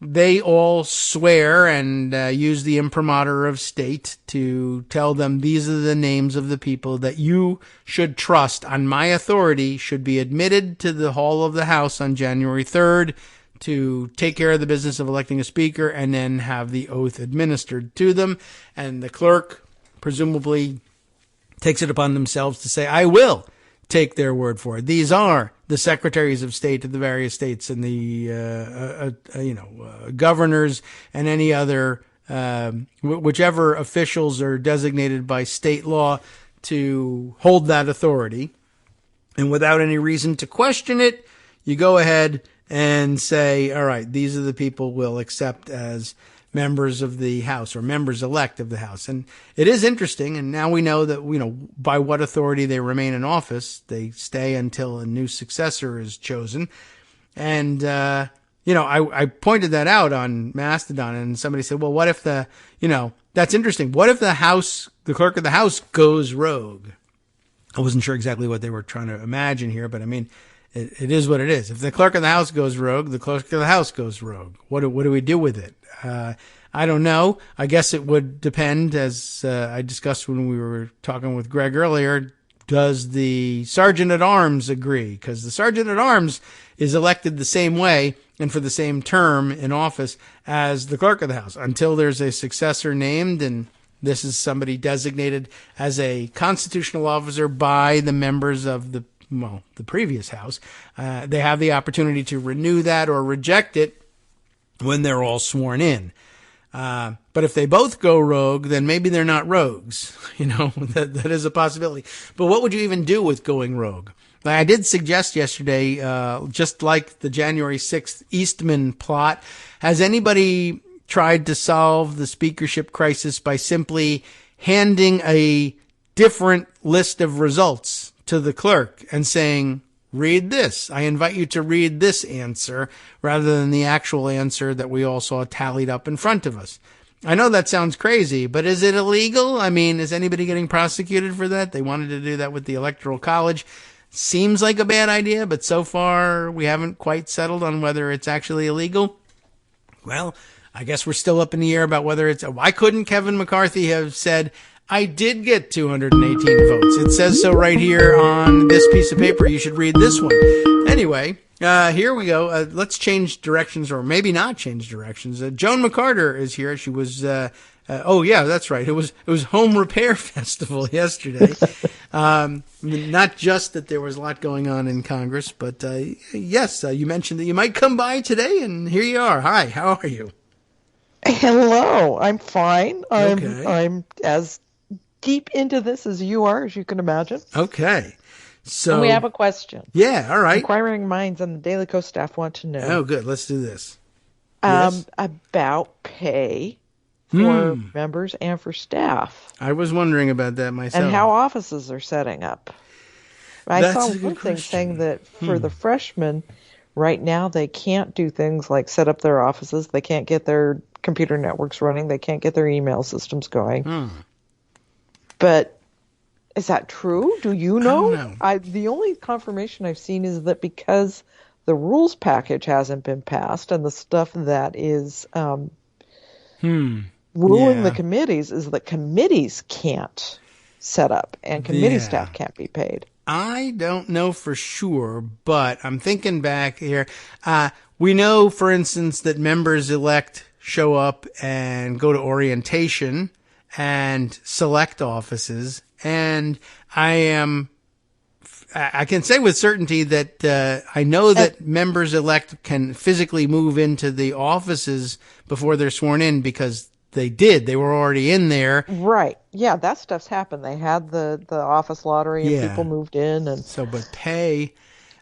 they all swear and use the imprimatur of state to tell them these are the names of the people that you should trust on my authority should be admitted to the hall of the House on January 3rd to take care of the business of electing a speaker and then have the oath administered to them. And the clerk presumably takes it upon themselves to say, I will take their word for it. These are the secretaries of state of the various states and the, governors and any other, whichever officials are designated by state law to hold that authority. And without any reason to question it, you go ahead and say, all right, these are the people we'll accept as members of the House or members elect of the House. And it is interesting. And now we know that, by what authority they remain in office. They stay until a new successor is chosen. And, I pointed that out on Mastodon and somebody said, well, what if that's interesting. What if the clerk of the House goes rogue? I wasn't sure exactly what they were trying to imagine here, but I mean, it is what it is. If the clerk of the House goes rogue, the clerk of the House goes rogue. What do we do with it? I don't know. I guess it would depend, as I discussed when we were talking with Greg earlier. Does the Sergeant at Arms agree? Because the Sergeant at Arms is elected the same way and for the same term in office as the clerk of the House until there's a successor named, and this is somebody designated as a constitutional officer by the members of the previous House. They have the opportunity to renew that or reject it when they're all sworn in. But if they both go rogue, then maybe they're not rogues. That is a possibility. But what would you even do with going rogue? I did suggest yesterday, just like the January 6th Eastman plot, has anybody tried to solve the speakership crisis by simply handing a different list of results to the clerk and saying, read this. I invite you to read this answer rather than the actual answer that we all saw tallied up in front of us. I know that sounds crazy, but is it illegal? I mean, is anybody getting prosecuted for that? They wanted to do that with the Electoral College. Seems like a bad idea, but so far we haven't quite settled on whether it's actually illegal. Well, I guess we're still up in the air about whether it's... Why couldn't Kevin McCarthy have said, I did get 218 votes? It says so right here on this piece of paper. You should read this one. Anyway, here we go. Let's change directions, or maybe not change directions. Joan McCarter is here. She was... oh yeah, that's right. It was Home Repair Festival yesterday. Not just that there was a lot going on in Congress, but yes, you mentioned that you might come by today, and here you are. Hi, how are you? Hello, I'm fine. Okay. I'm as deep into this as you are, as you can imagine. Okay. So and we have a question. Yeah, all right. Inquiring minds and the Daily Kos staff want to know. Oh, good. Let's do this. Yes? About pay for members and for staff. I was wondering about that myself. And how offices are setting up. I That's saw a good one thing question. saying that for the freshmen, right now they can't do things like set up their offices. They can't get their computer networks running. They can't get their email systems going. But is that true? Do you know? I don't know. The only confirmation I've seen is that because the rules package hasn't been passed and the stuff that is ruling the committees is that committees can't set up and committee staff can't be paid. I don't know for sure, but I'm thinking back here. We know, for instance, that members elect show up and go to orientation and select offices. And I can say with certainty that I know that members elect can physically move into the offices before they're sworn in because they were already in there. Right. Yeah, that stuff's happened. They had the office lottery and people moved in. And so, but pay,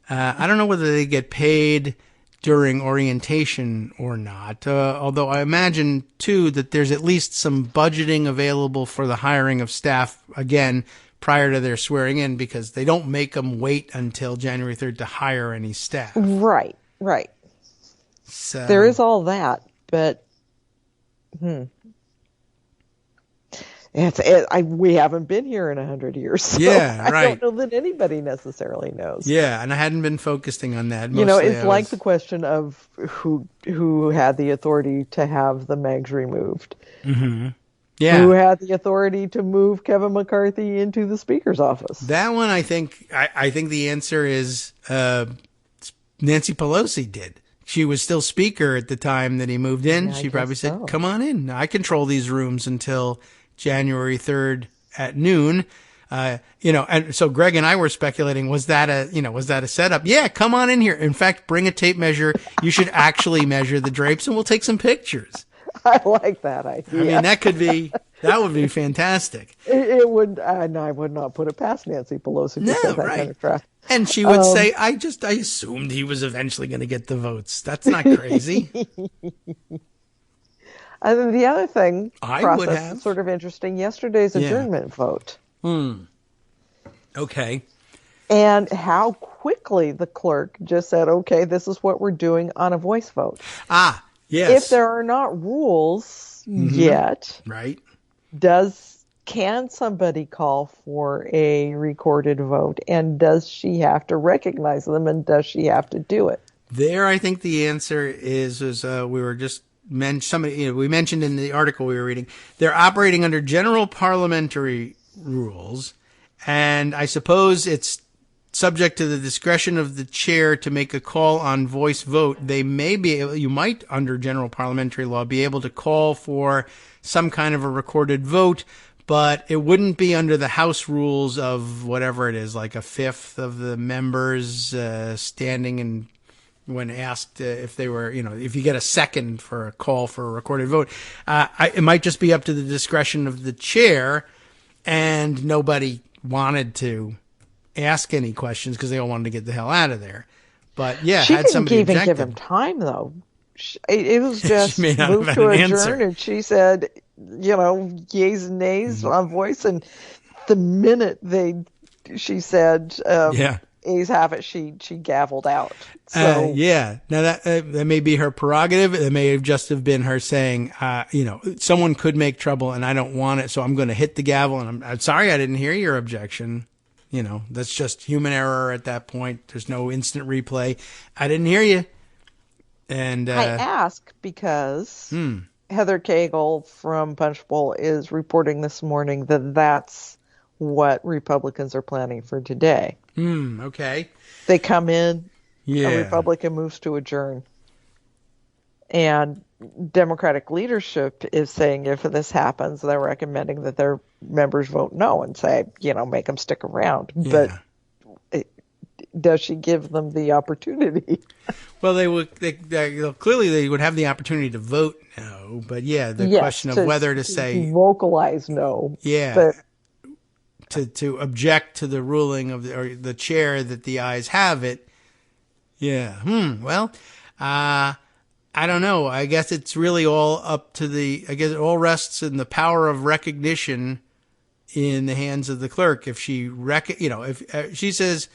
I don't know whether they get paid during orientation or not. Although I imagine, too, that there's at least some budgeting available for the hiring of staff, again, prior to their swearing in, because they don't make them wait until January 3rd to hire any staff. Right. So There is all that, but we haven't been here in 100 years. So Yeah, right. I don't know that anybody necessarily knows. Yeah, and I hadn't been focusing on that. You know, Mostly it's like the question of who had the authority to have the Megs removed. Mm-hmm. Yeah. Who had the authority to move Kevin McCarthy into the Speaker's office? That one, I think the answer is Nancy Pelosi did. She was still Speaker at the time that he moved in. Yeah, She probably said, so. "Come on in. I control these rooms until January 3rd at noon." And so Greg and I were speculating, was that a setup? Yeah, come on in here. In fact, bring a tape measure. You should actually measure the drapes, and we'll take some pictures. I like that idea. I mean, that would be fantastic. It would, and I would not put it past Nancy Pelosi to set that kind of trap. And she would say, I assumed he was eventually going to get the votes. That's not crazy. And then the other thing, I would process have. is sort of interesting. Yesterday's adjournment vote. Okay. And how quickly the clerk just said, okay, this is what we're doing on a voice vote. Ah, yes. If there are not rules yet, Right. can somebody call for a recorded vote, and does she have to recognize them, and does she have to do it? There, I think the answer is we were just we mentioned in the article we were reading, they're operating under general parliamentary rules, and I suppose it's subject to the discretion of the chair to make a call on voice vote. They may be able, you might, under general parliamentary law, be able to call for some kind of a recorded vote, but it wouldn't be under the House rules of whatever it is, like a fifth of the members standing and when asked if they were, if you get a second for a call for a recorded vote. It might just be up to the discretion of the chair, and nobody wanted to ask any questions because they all wanted to get the hell out of there. But yeah, she had didn't somebody even objected. give him time though. It was just may not move have to had an adjourn, answer. and she said, yeas and nays on voice, and the minute she said, A's have it, she gavelled out. So yeah. Now that may be her prerogative. It may have just have been her saying, someone could make trouble and I don't want it, so I'm going to hit the gavel. And I'm sorry, I didn't hear your objection. That's just human error at that point. There's no instant replay. I didn't hear you. And I ask because Heather Cagle from Punchbowl is reporting this morning that that's what Republicans are planning for today. Okay. They come in, Yeah. a Republican moves to adjourn. And Democratic leadership is saying if this happens, they're recommending that their members vote no and say, make them stick around. Yeah. But does she give them the opportunity? Well, clearly they would have the opportunity to vote no, but the question of whether to say vocalize no. Yeah. To object to the ruling of the chair that the ayes have it. Yeah. Well, I don't know. I guess it's really all up to it all rests in the power of recognition in the hands of the clerk. If she if she says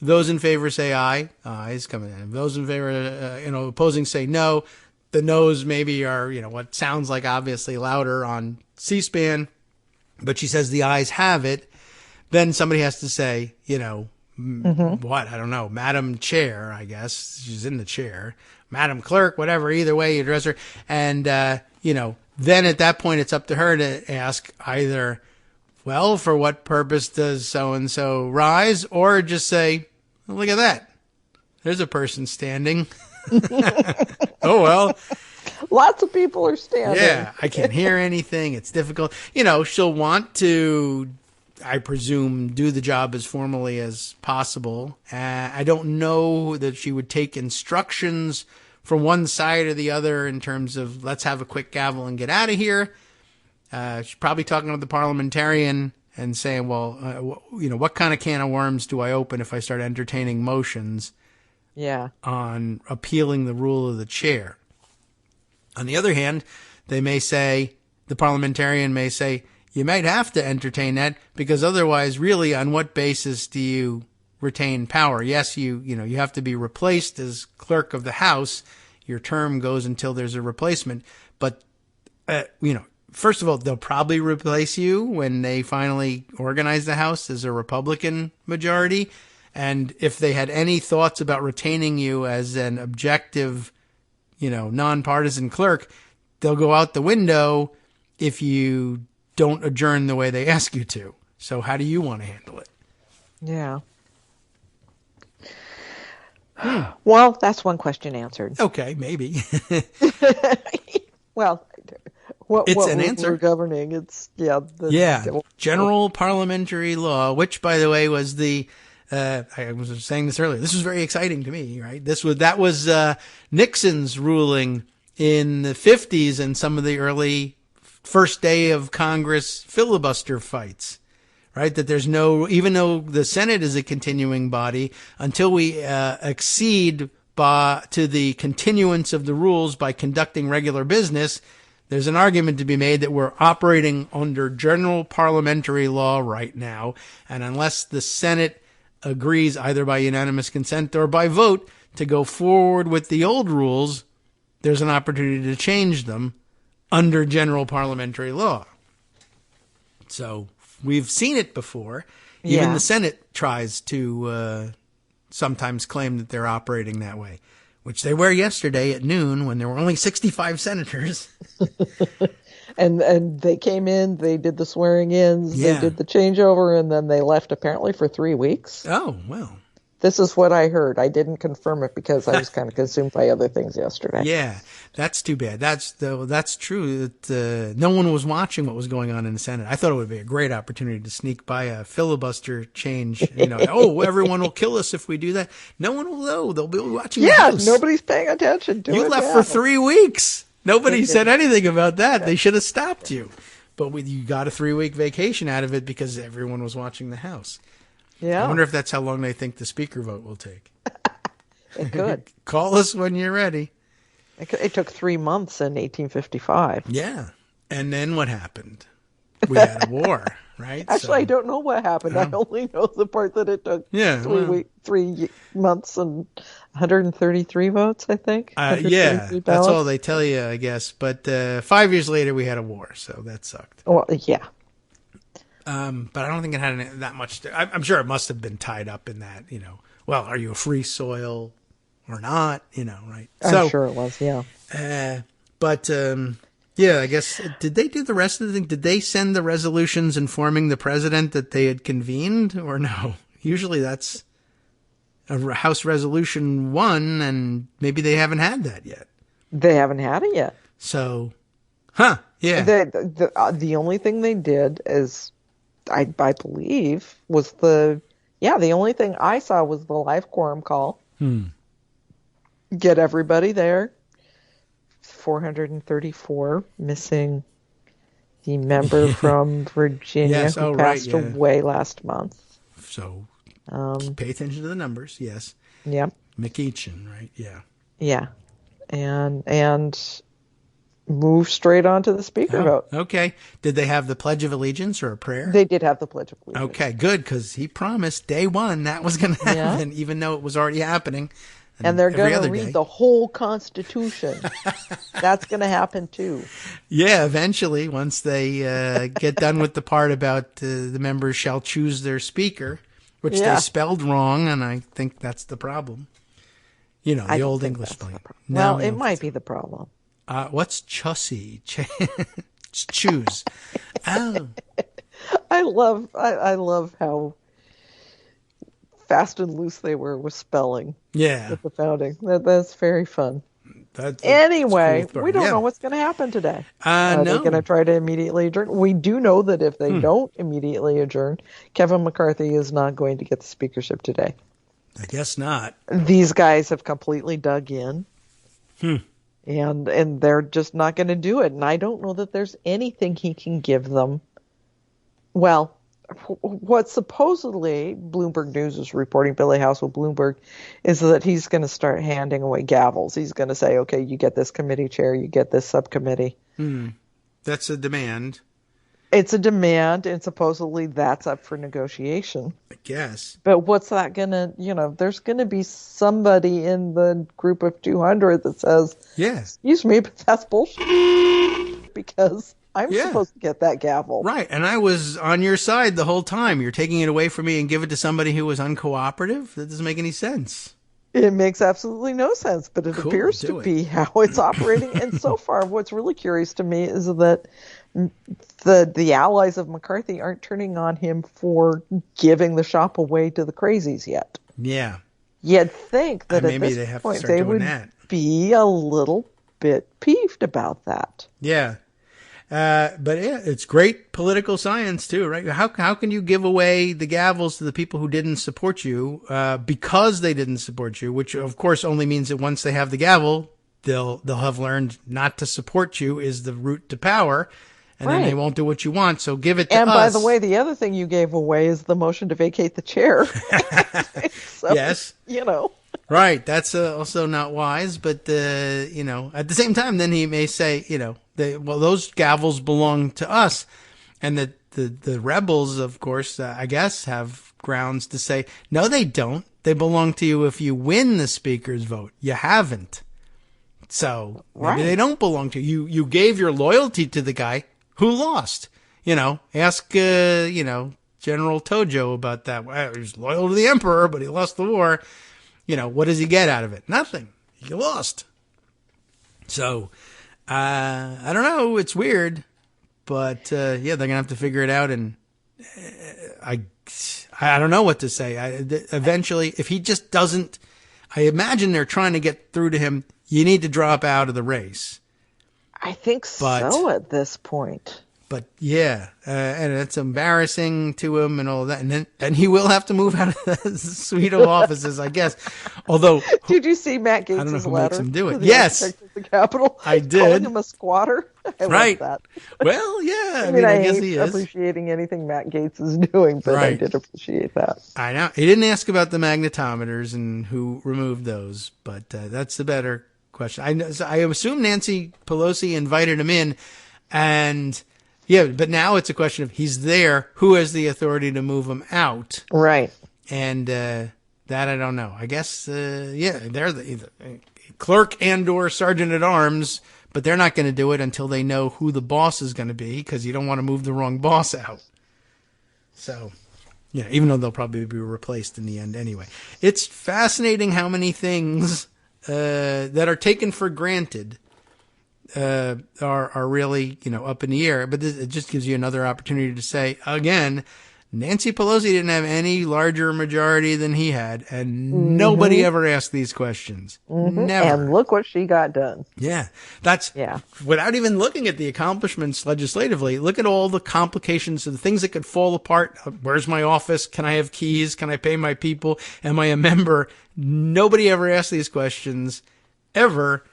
those in favor say aye, ayes coming in. If those in favor, opposing say no, the no's maybe are, what sounds like obviously louder on C-SPAN, but she says the ayes have it. Then somebody has to say, what? I don't know. Madam Chair, I guess. She's in the chair. Madam Clerk, whatever. Either way you address her. And, then at that point it's up to her to ask either, well, for what purpose does so-and-so rise? Or just say, well, look at that. There's a person standing. Oh, well. Lots of people are standing. Yeah, I can't hear anything. It's difficult. She'll want to, I presume, do the job as formally as possible. I don't know that she would take instructions from one side or the other in terms of let's have a quick gavel and get out of here. She's probably talking to the parliamentarian and saying, well, what kind of can of worms do I open if I start entertaining motions? on appealing the rule of the chair. On the other hand, they may say, the parliamentarian may say, you might have to entertain that because otherwise, really, on what basis do you retain power? Yes, you have to be replaced as clerk of the House. Your term goes until there's a replacement. But, first of all, they'll probably replace you when they finally organize the House as a Republican majority. And if they had any thoughts about retaining you as an objective, nonpartisan clerk, they'll go out the window if you don't adjourn the way they ask you to. So how do you want to handle it? Yeah. Well, that's one question answered. Okay, maybe. Well, it's an answer. We're governing. It's general parliamentary law, which, by the way, was I was saying this earlier. This was very exciting to me, right? That was Nixon's ruling in the 50s and some of the early first day of Congress filibuster fights, right? That there's even though the Senate is a continuing body, until we accede to the continuance of the rules by conducting regular business, there's an argument to be made that we're operating under general parliamentary law right now. And unless the Senate agrees either by unanimous consent or by vote to go forward with the old rules, there's an opportunity to change them under general parliamentary law. So we've seen it before. Even the Senate tries to sometimes claim that they're operating that way, which they were yesterday at noon when there were only 65 senators. And they came in, they did the swearing-ins, they did the changeover, and then they left apparently for 3 weeks. Oh, well. This is what I heard. I didn't confirm it because I was kind of consumed by other things yesterday. Yeah, that's too bad. That's true. That no one was watching what was going on in the Senate. I thought it would be a great opportunity to sneak by a filibuster change. Everyone will kill us if we do that. No one will know. They'll be watching the House. Nobody's paying attention to it. You left for 3 weeks. Nobody said anything about that. They should have stopped you. But you got a 3-week vacation out of it because everyone was watching the House. Yeah. I wonder if that's how long they think the speaker vote will take. It could. Call us when you're ready. It took 3 months in 1855. Yeah. And then what happened? We had a war, right? Actually, I don't know what happened. I only know the part that it took 3 months and 133 votes, I think. That's all they tell you, I guess. But 5 years later, we had a war, so that sucked. Well, yeah. But I don't think it had that much. I'm sure it must have been tied up in that, well, are you a free soil or not? Right? I'm sure it was, yeah. I guess, did they do the rest of the thing? Did they send the resolutions informing the president that they had convened or no? Usually that's a House Resolution 1, and maybe they haven't had that yet. They haven't had it yet. So, yeah. The only thing they did is, I believe, was the only thing I saw was the live quorum call. Get everybody there. 434, missing the member from Virginia who passed away last month. So pay attention to the numbers, yes. Yep. McEachin, right? Yeah. Yeah. And move straight on to the speaker vote. Okay. Did they have the Pledge of Allegiance or a prayer? They did have the Pledge of Allegiance. Okay, good, because he promised day one that was going to happen, even though it was already happening. And they're going to read the whole Constitution. That's going to happen, too. Yeah, eventually, once they get done with the part about the members shall choose their speaker, which they spelled wrong, and I think that's the problem. The old English spelling. Well, it might be the problem. What's Chussy? Choose. Oh. I love how fast and loose they were with spelling. Yeah. At the founding. That's very fun. Anyway, cool, we don't know what's going to happen today. Are they going to try to immediately adjourn? We do know that if they don't immediately adjourn, Kevin McCarthy is not going to get the speakership today. I guess not. These guys have completely dug in. And they're just not going to do it. And I don't know that there's anything he can give them. Well, what supposedly Bloomberg News is reporting, Billy House with Bloomberg, is that he's going to start handing away gavels. He's going to say, okay, you get this committee chair, you get this subcommittee. That's a demand. It's a demand, and supposedly that's up for negotiation. I guess. But what's that going to, there's going to be somebody in the group of 200 that says, excuse me, but that's bullshit, because I'm supposed to get that gavel. Right, and I was on your side the whole time. You're taking it away from me and give it to somebody who was uncooperative? That doesn't make any sense. It makes absolutely no sense, but it appears to be how it's operating. And so far, what's really curious to me is that the allies of McCarthy aren't turning on him for giving the shop away to the crazies yet. Yeah. You'd think that at maybe this point they would be a little bit peeved about that. Yeah. But it's great political science too, right? How can you give away the gavels to the people who didn't support you because they didn't support you? Which of course only means that once they have the gavel, they'll have learned not to support you is the route to power, and then they won't do what you want. So give it to us. And by the way, the other thing you gave away is the motion to vacate the chair. So, yes, right. That's also not wise, but at the same time, then he may say, those gavels belong to us, and the rebels, of course, I guess, have grounds to say, no, they don't. They belong to you if you win the speaker's vote. You haven't, so maybe they don't belong to you. You gave your loyalty to the guy who lost. Ask General Tojo about that. Well, he was loyal to the emperor, but he lost the war. What does he get out of it? Nothing. He lost. So, I don't know. It's weird, but they're gonna have to figure it out. And I don't know what to say. Eventually, if he just doesn't, I imagine they're trying to get through to him. You need to drop out of the race. I think so at this point. But and it's embarrassing to him and all that, and he will have to move out of the suite of offices, I guess. Although, did you see Matt Gaetz' I don't know who letter? Makes him do it. To the yes, architect of the Capitol. I did. Calling him a squatter. I love that. Well, yeah. I mean, I guess hate he is appreciating anything Matt Gaetz is doing, but I did appreciate that. I know he didn't ask about the magnetometers and who removed those, but that's the better question. I assume Nancy Pelosi invited him in, and. Yeah, but now it's a question of he's there. Who has the authority to move him out? Right. And that I don't know. I guess, they're the clerk and or sergeant at arms, but they're not going to do it until they know who the boss is going to be, because you don't want to move the wrong boss out. So, even though they'll probably be replaced in the end anyway. It's fascinating how many things that are taken for granted are really, up in the air. But it just gives you another opportunity to say, again, Nancy Pelosi didn't have any larger majority than he had, and nobody ever asked these questions. Never. And look what she got done. Yeah. That's, without even looking at the accomplishments legislatively, look at all the complications of the things that could fall apart. Where's my office? Can I have keys? Can I pay my people? Am I a member? Nobody ever asked these questions, ever.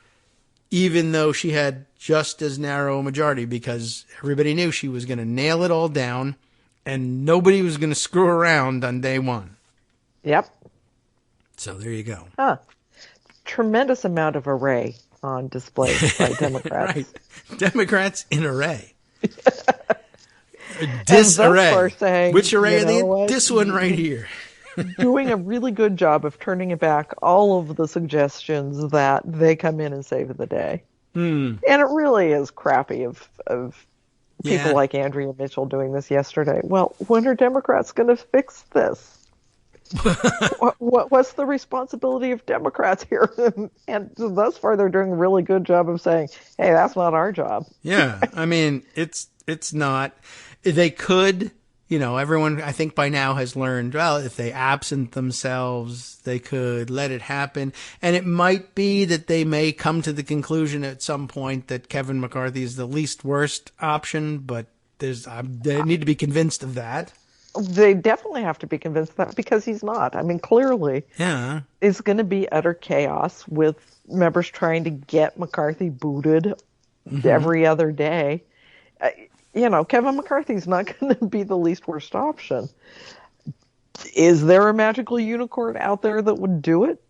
Even though she had just as narrow a majority, because everybody knew she was going to nail it all down and nobody was going to screw around on day one. Yep. So there you go. Tremendous amount of array on display by Democrats. Right. Democrats in array. Disarray. Saying, which array are they? This one right here. Doing a really good job of turning back all of the suggestions that they come in and save the day. And it really is crappy of people like Andrea Mitchell doing this yesterday. Well, when are Democrats going to fix this? What's the responsibility of Democrats here? And thus far, they're doing a really good job of saying, hey, that's not our job. Yeah, I mean, it's not. They could... everyone, I think by now has learned, well, if they absent themselves, they could let it happen. And it might be that they may come to the conclusion at some point that Kevin McCarthy is the least worst option, but they need to be convinced of that. They definitely have to be convinced of that, because he's not. I mean, clearly, it's going to be utter chaos with members trying to get McCarthy booted every other day. Kevin McCarthy's not going to be the least worst option. Is there a magical unicorn out there that would do it?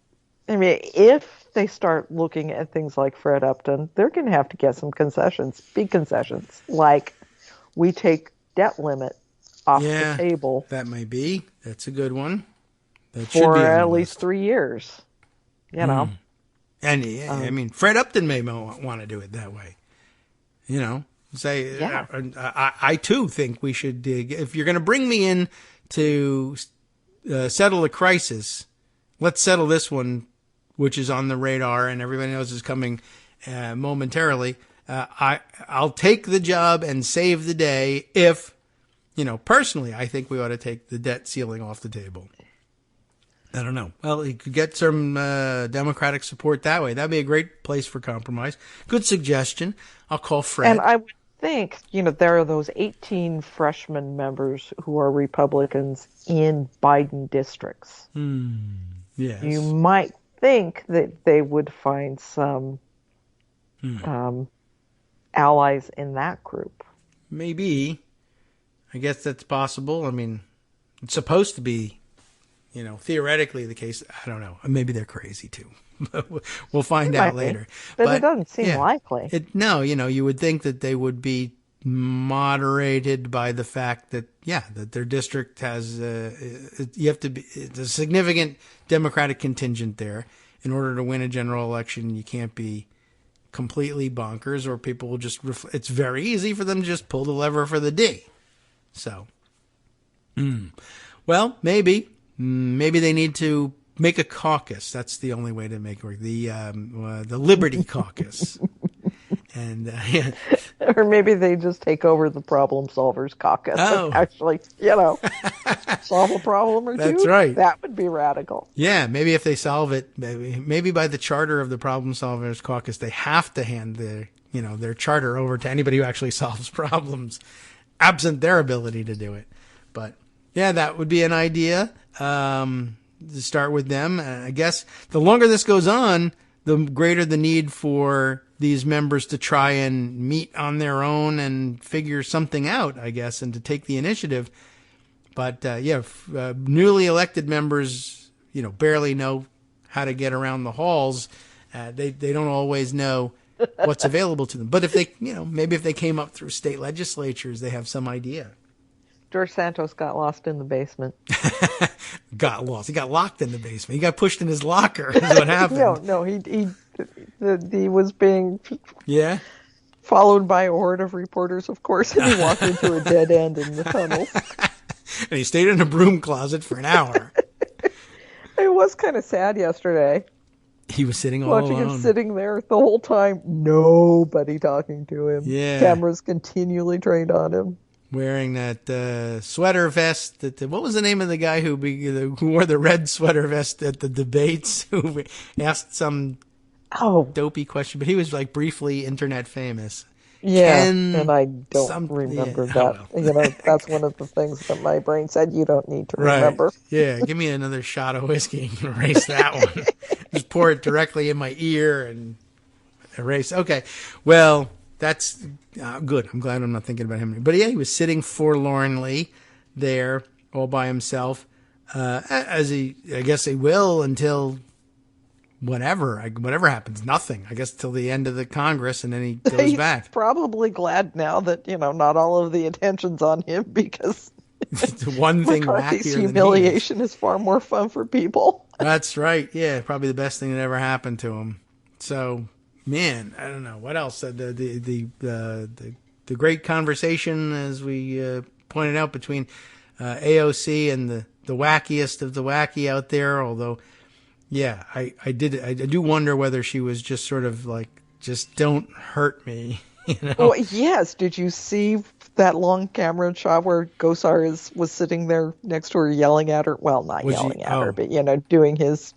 I mean, if they start looking at things like Fred Upton, they're going to have to get some concessions, big concessions, like we take debt limit off the table. That may be. That's a good one. That should be at least 3 years. And I mean, Fred Upton may want to do it that way. Say, I too think we should, if you're going to bring me in to settle a crisis, let's settle this one, which is on the radar and everybody knows is coming momentarily. I'll take the job and save the day if, personally, I think we ought to take the debt ceiling off the table. I don't know. Well, he could get some Democratic support that way. That'd be a great place for compromise. Good suggestion. I'll call Fred. And I would think, there are those 18 freshman members who are Republicans in Biden districts. Yes. You might think that they would find some allies in that group. Maybe. I guess that's possible. I mean, it's supposed to be, theoretically the case. I don't know. Maybe they're crazy too. We'll find out later. But it doesn't seem likely. You would think that they would be moderated by the fact that, that their district has, it's a significant Democratic contingent there. In order to win a general election, you can't be completely bonkers or people will just, it's very easy for them to just pull the lever for the D. So, well, maybe they need to make a caucus. That's the only way to make it work. The Liberty Caucus. And or maybe they just take over the Problem Solvers Caucus. Oh. And actually, solve a problem or two. That's right. That would be radical. Yeah, maybe if they solve it, maybe by the charter of the Problem Solvers Caucus, they have to hand their charter over to anybody who actually solves problems, absent their ability to do it. But yeah, that would be an idea. To start with them. I guess the longer this goes on, the greater the need for these members to try and meet on their own and figure something out, I guess, and to take the initiative. But newly elected members, barely know how to get around the halls. They don't always know what's available to them. But if they, maybe if they came up through state legislatures, they have some idea. George Santos got lost in the basement. Got lost. He got locked in the basement. He got pushed in his locker. Is what happened. No. He was being followed by a horde of reporters, of course, and he walked into a dead end in the tunnels. And he stayed in a broom closet for an hour. It was kind of sad yesterday. He was sitting all alone. Watching him sitting there the whole time. Nobody talking to him. Yeah. Cameras continually trained on him. Wearing that sweater vest. What was the name of the guy who wore the red sweater vest at the debates? Who asked some dopey question, but he was like briefly internet famous. Yeah, and I don't remember that. That's one of the things that my brain said you don't need to remember. Yeah, give me another shot of whiskey and erase that one. Just pour it directly in my ear and erase. Okay, well. That's good. I'm glad I'm not thinking about him. But yeah, he was sitting forlornly there all by himself, as I guess he will until whatever happens. Nothing. I guess till the end of the Congress, and then he goes He's back. Probably glad now that not all of the attention's on him because one thing McCarthy's humiliation is far more fun for people. That's right. Yeah, probably the best thing that ever happened to him. So. Man, I don't know what else. The great conversation, as we pointed out, between AOC and the wackiest of the wacky out there. Although, I do wonder whether she was just sort of like, just don't hurt me. Well, yes. Did you see that long camera shot where Gosar was sitting there next to her, yelling at her? Well, not yelling at her, but doing his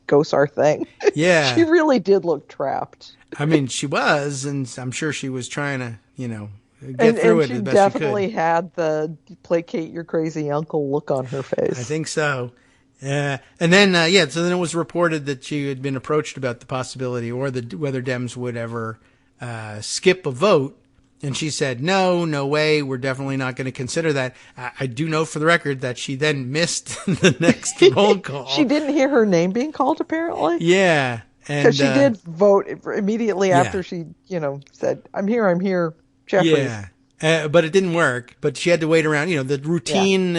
Gosar thing. Yeah. She really did look trapped. I mean, she was, and I'm sure she was trying to, get through it as best she could. And she definitely had the placate your crazy uncle look on her face. I think so. And then, so then it was reported that she had been approached about the possibility or whether Dems would ever skip a vote And she said, no way, we're definitely not going to consider that. I do know for the record that she then missed the next roll call. She didn't hear her name being called, apparently. Yeah. Because she did vote immediately after she, said, I'm here, Jeffries. Yeah. But it didn't work. But she had to wait around. The routine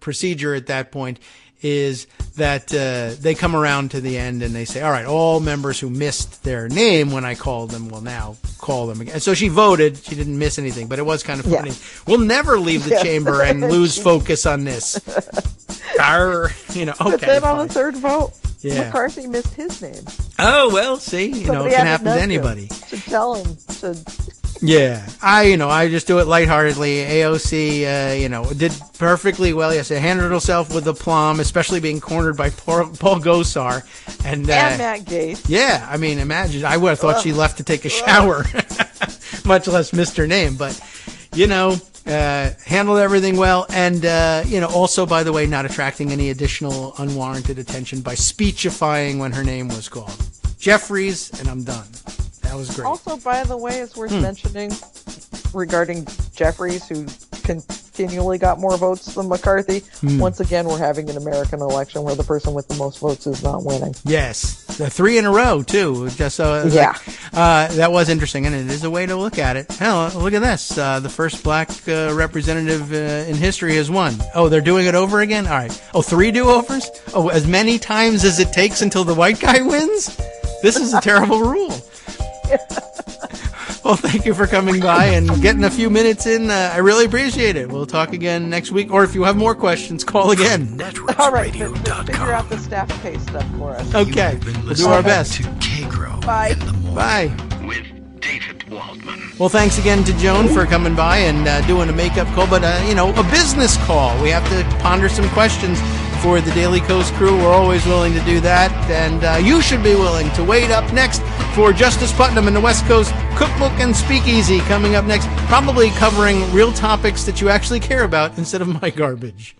procedure at that point is that they come around to the end and they say, all right, all members who missed their name when I called them will now call them again. And so she voted. She didn't miss anything, but it was kind of funny. We'll never leave the chamber and lose focus on this. Arr, okay. But then on the third vote, McCarthy missed his name. Oh, well, see, it can happen to anybody. To tell him to... Yeah, I just do it lightheartedly. AOC, did perfectly well. Yes, it handled herself with aplomb, especially being cornered by Paul Gosar and Matt Gaetz. Yeah, I mean, imagine. I would have thought she left to take a shower, much less missed her name. But handled everything well, and also, by the way, not attracting any additional unwarranted attention by speechifying when her name was called. Jeffries, and I'm done. That was great. Also, by the way, it's worth mentioning regarding Jeffries, who continually got more votes than McCarthy. Once again, we're having an American election where the person with the most votes is not winning. Yes. 3 in a row, too. Just so that was interesting, and it is a way to look at it. Hell, look at this. The first black representative in history has won. Oh, they're doing it over again? All right. Oh, 3 do-overs? Oh, as many times as it takes until the white guy wins? This is a terrible rule. Well, thank you for coming by and getting a few minutes in. I really appreciate it. We'll talk again next week, or if you have more questions, call again. All right, figure out the staff pay stuff for us. Okay, we'll do our best. To Kagro. Bye. Bye. With David Waldman. Well, thanks again to Joan for coming by and doing a makeup call, but a business call. We have to ponder some questions for the Daily Coast crew. We're always willing to do that, and you should be willing to wait. Up next for Justice Putnam and the West Coast Cookbook and Speakeasy coming up next, probably covering real topics that you actually care about instead of my garbage.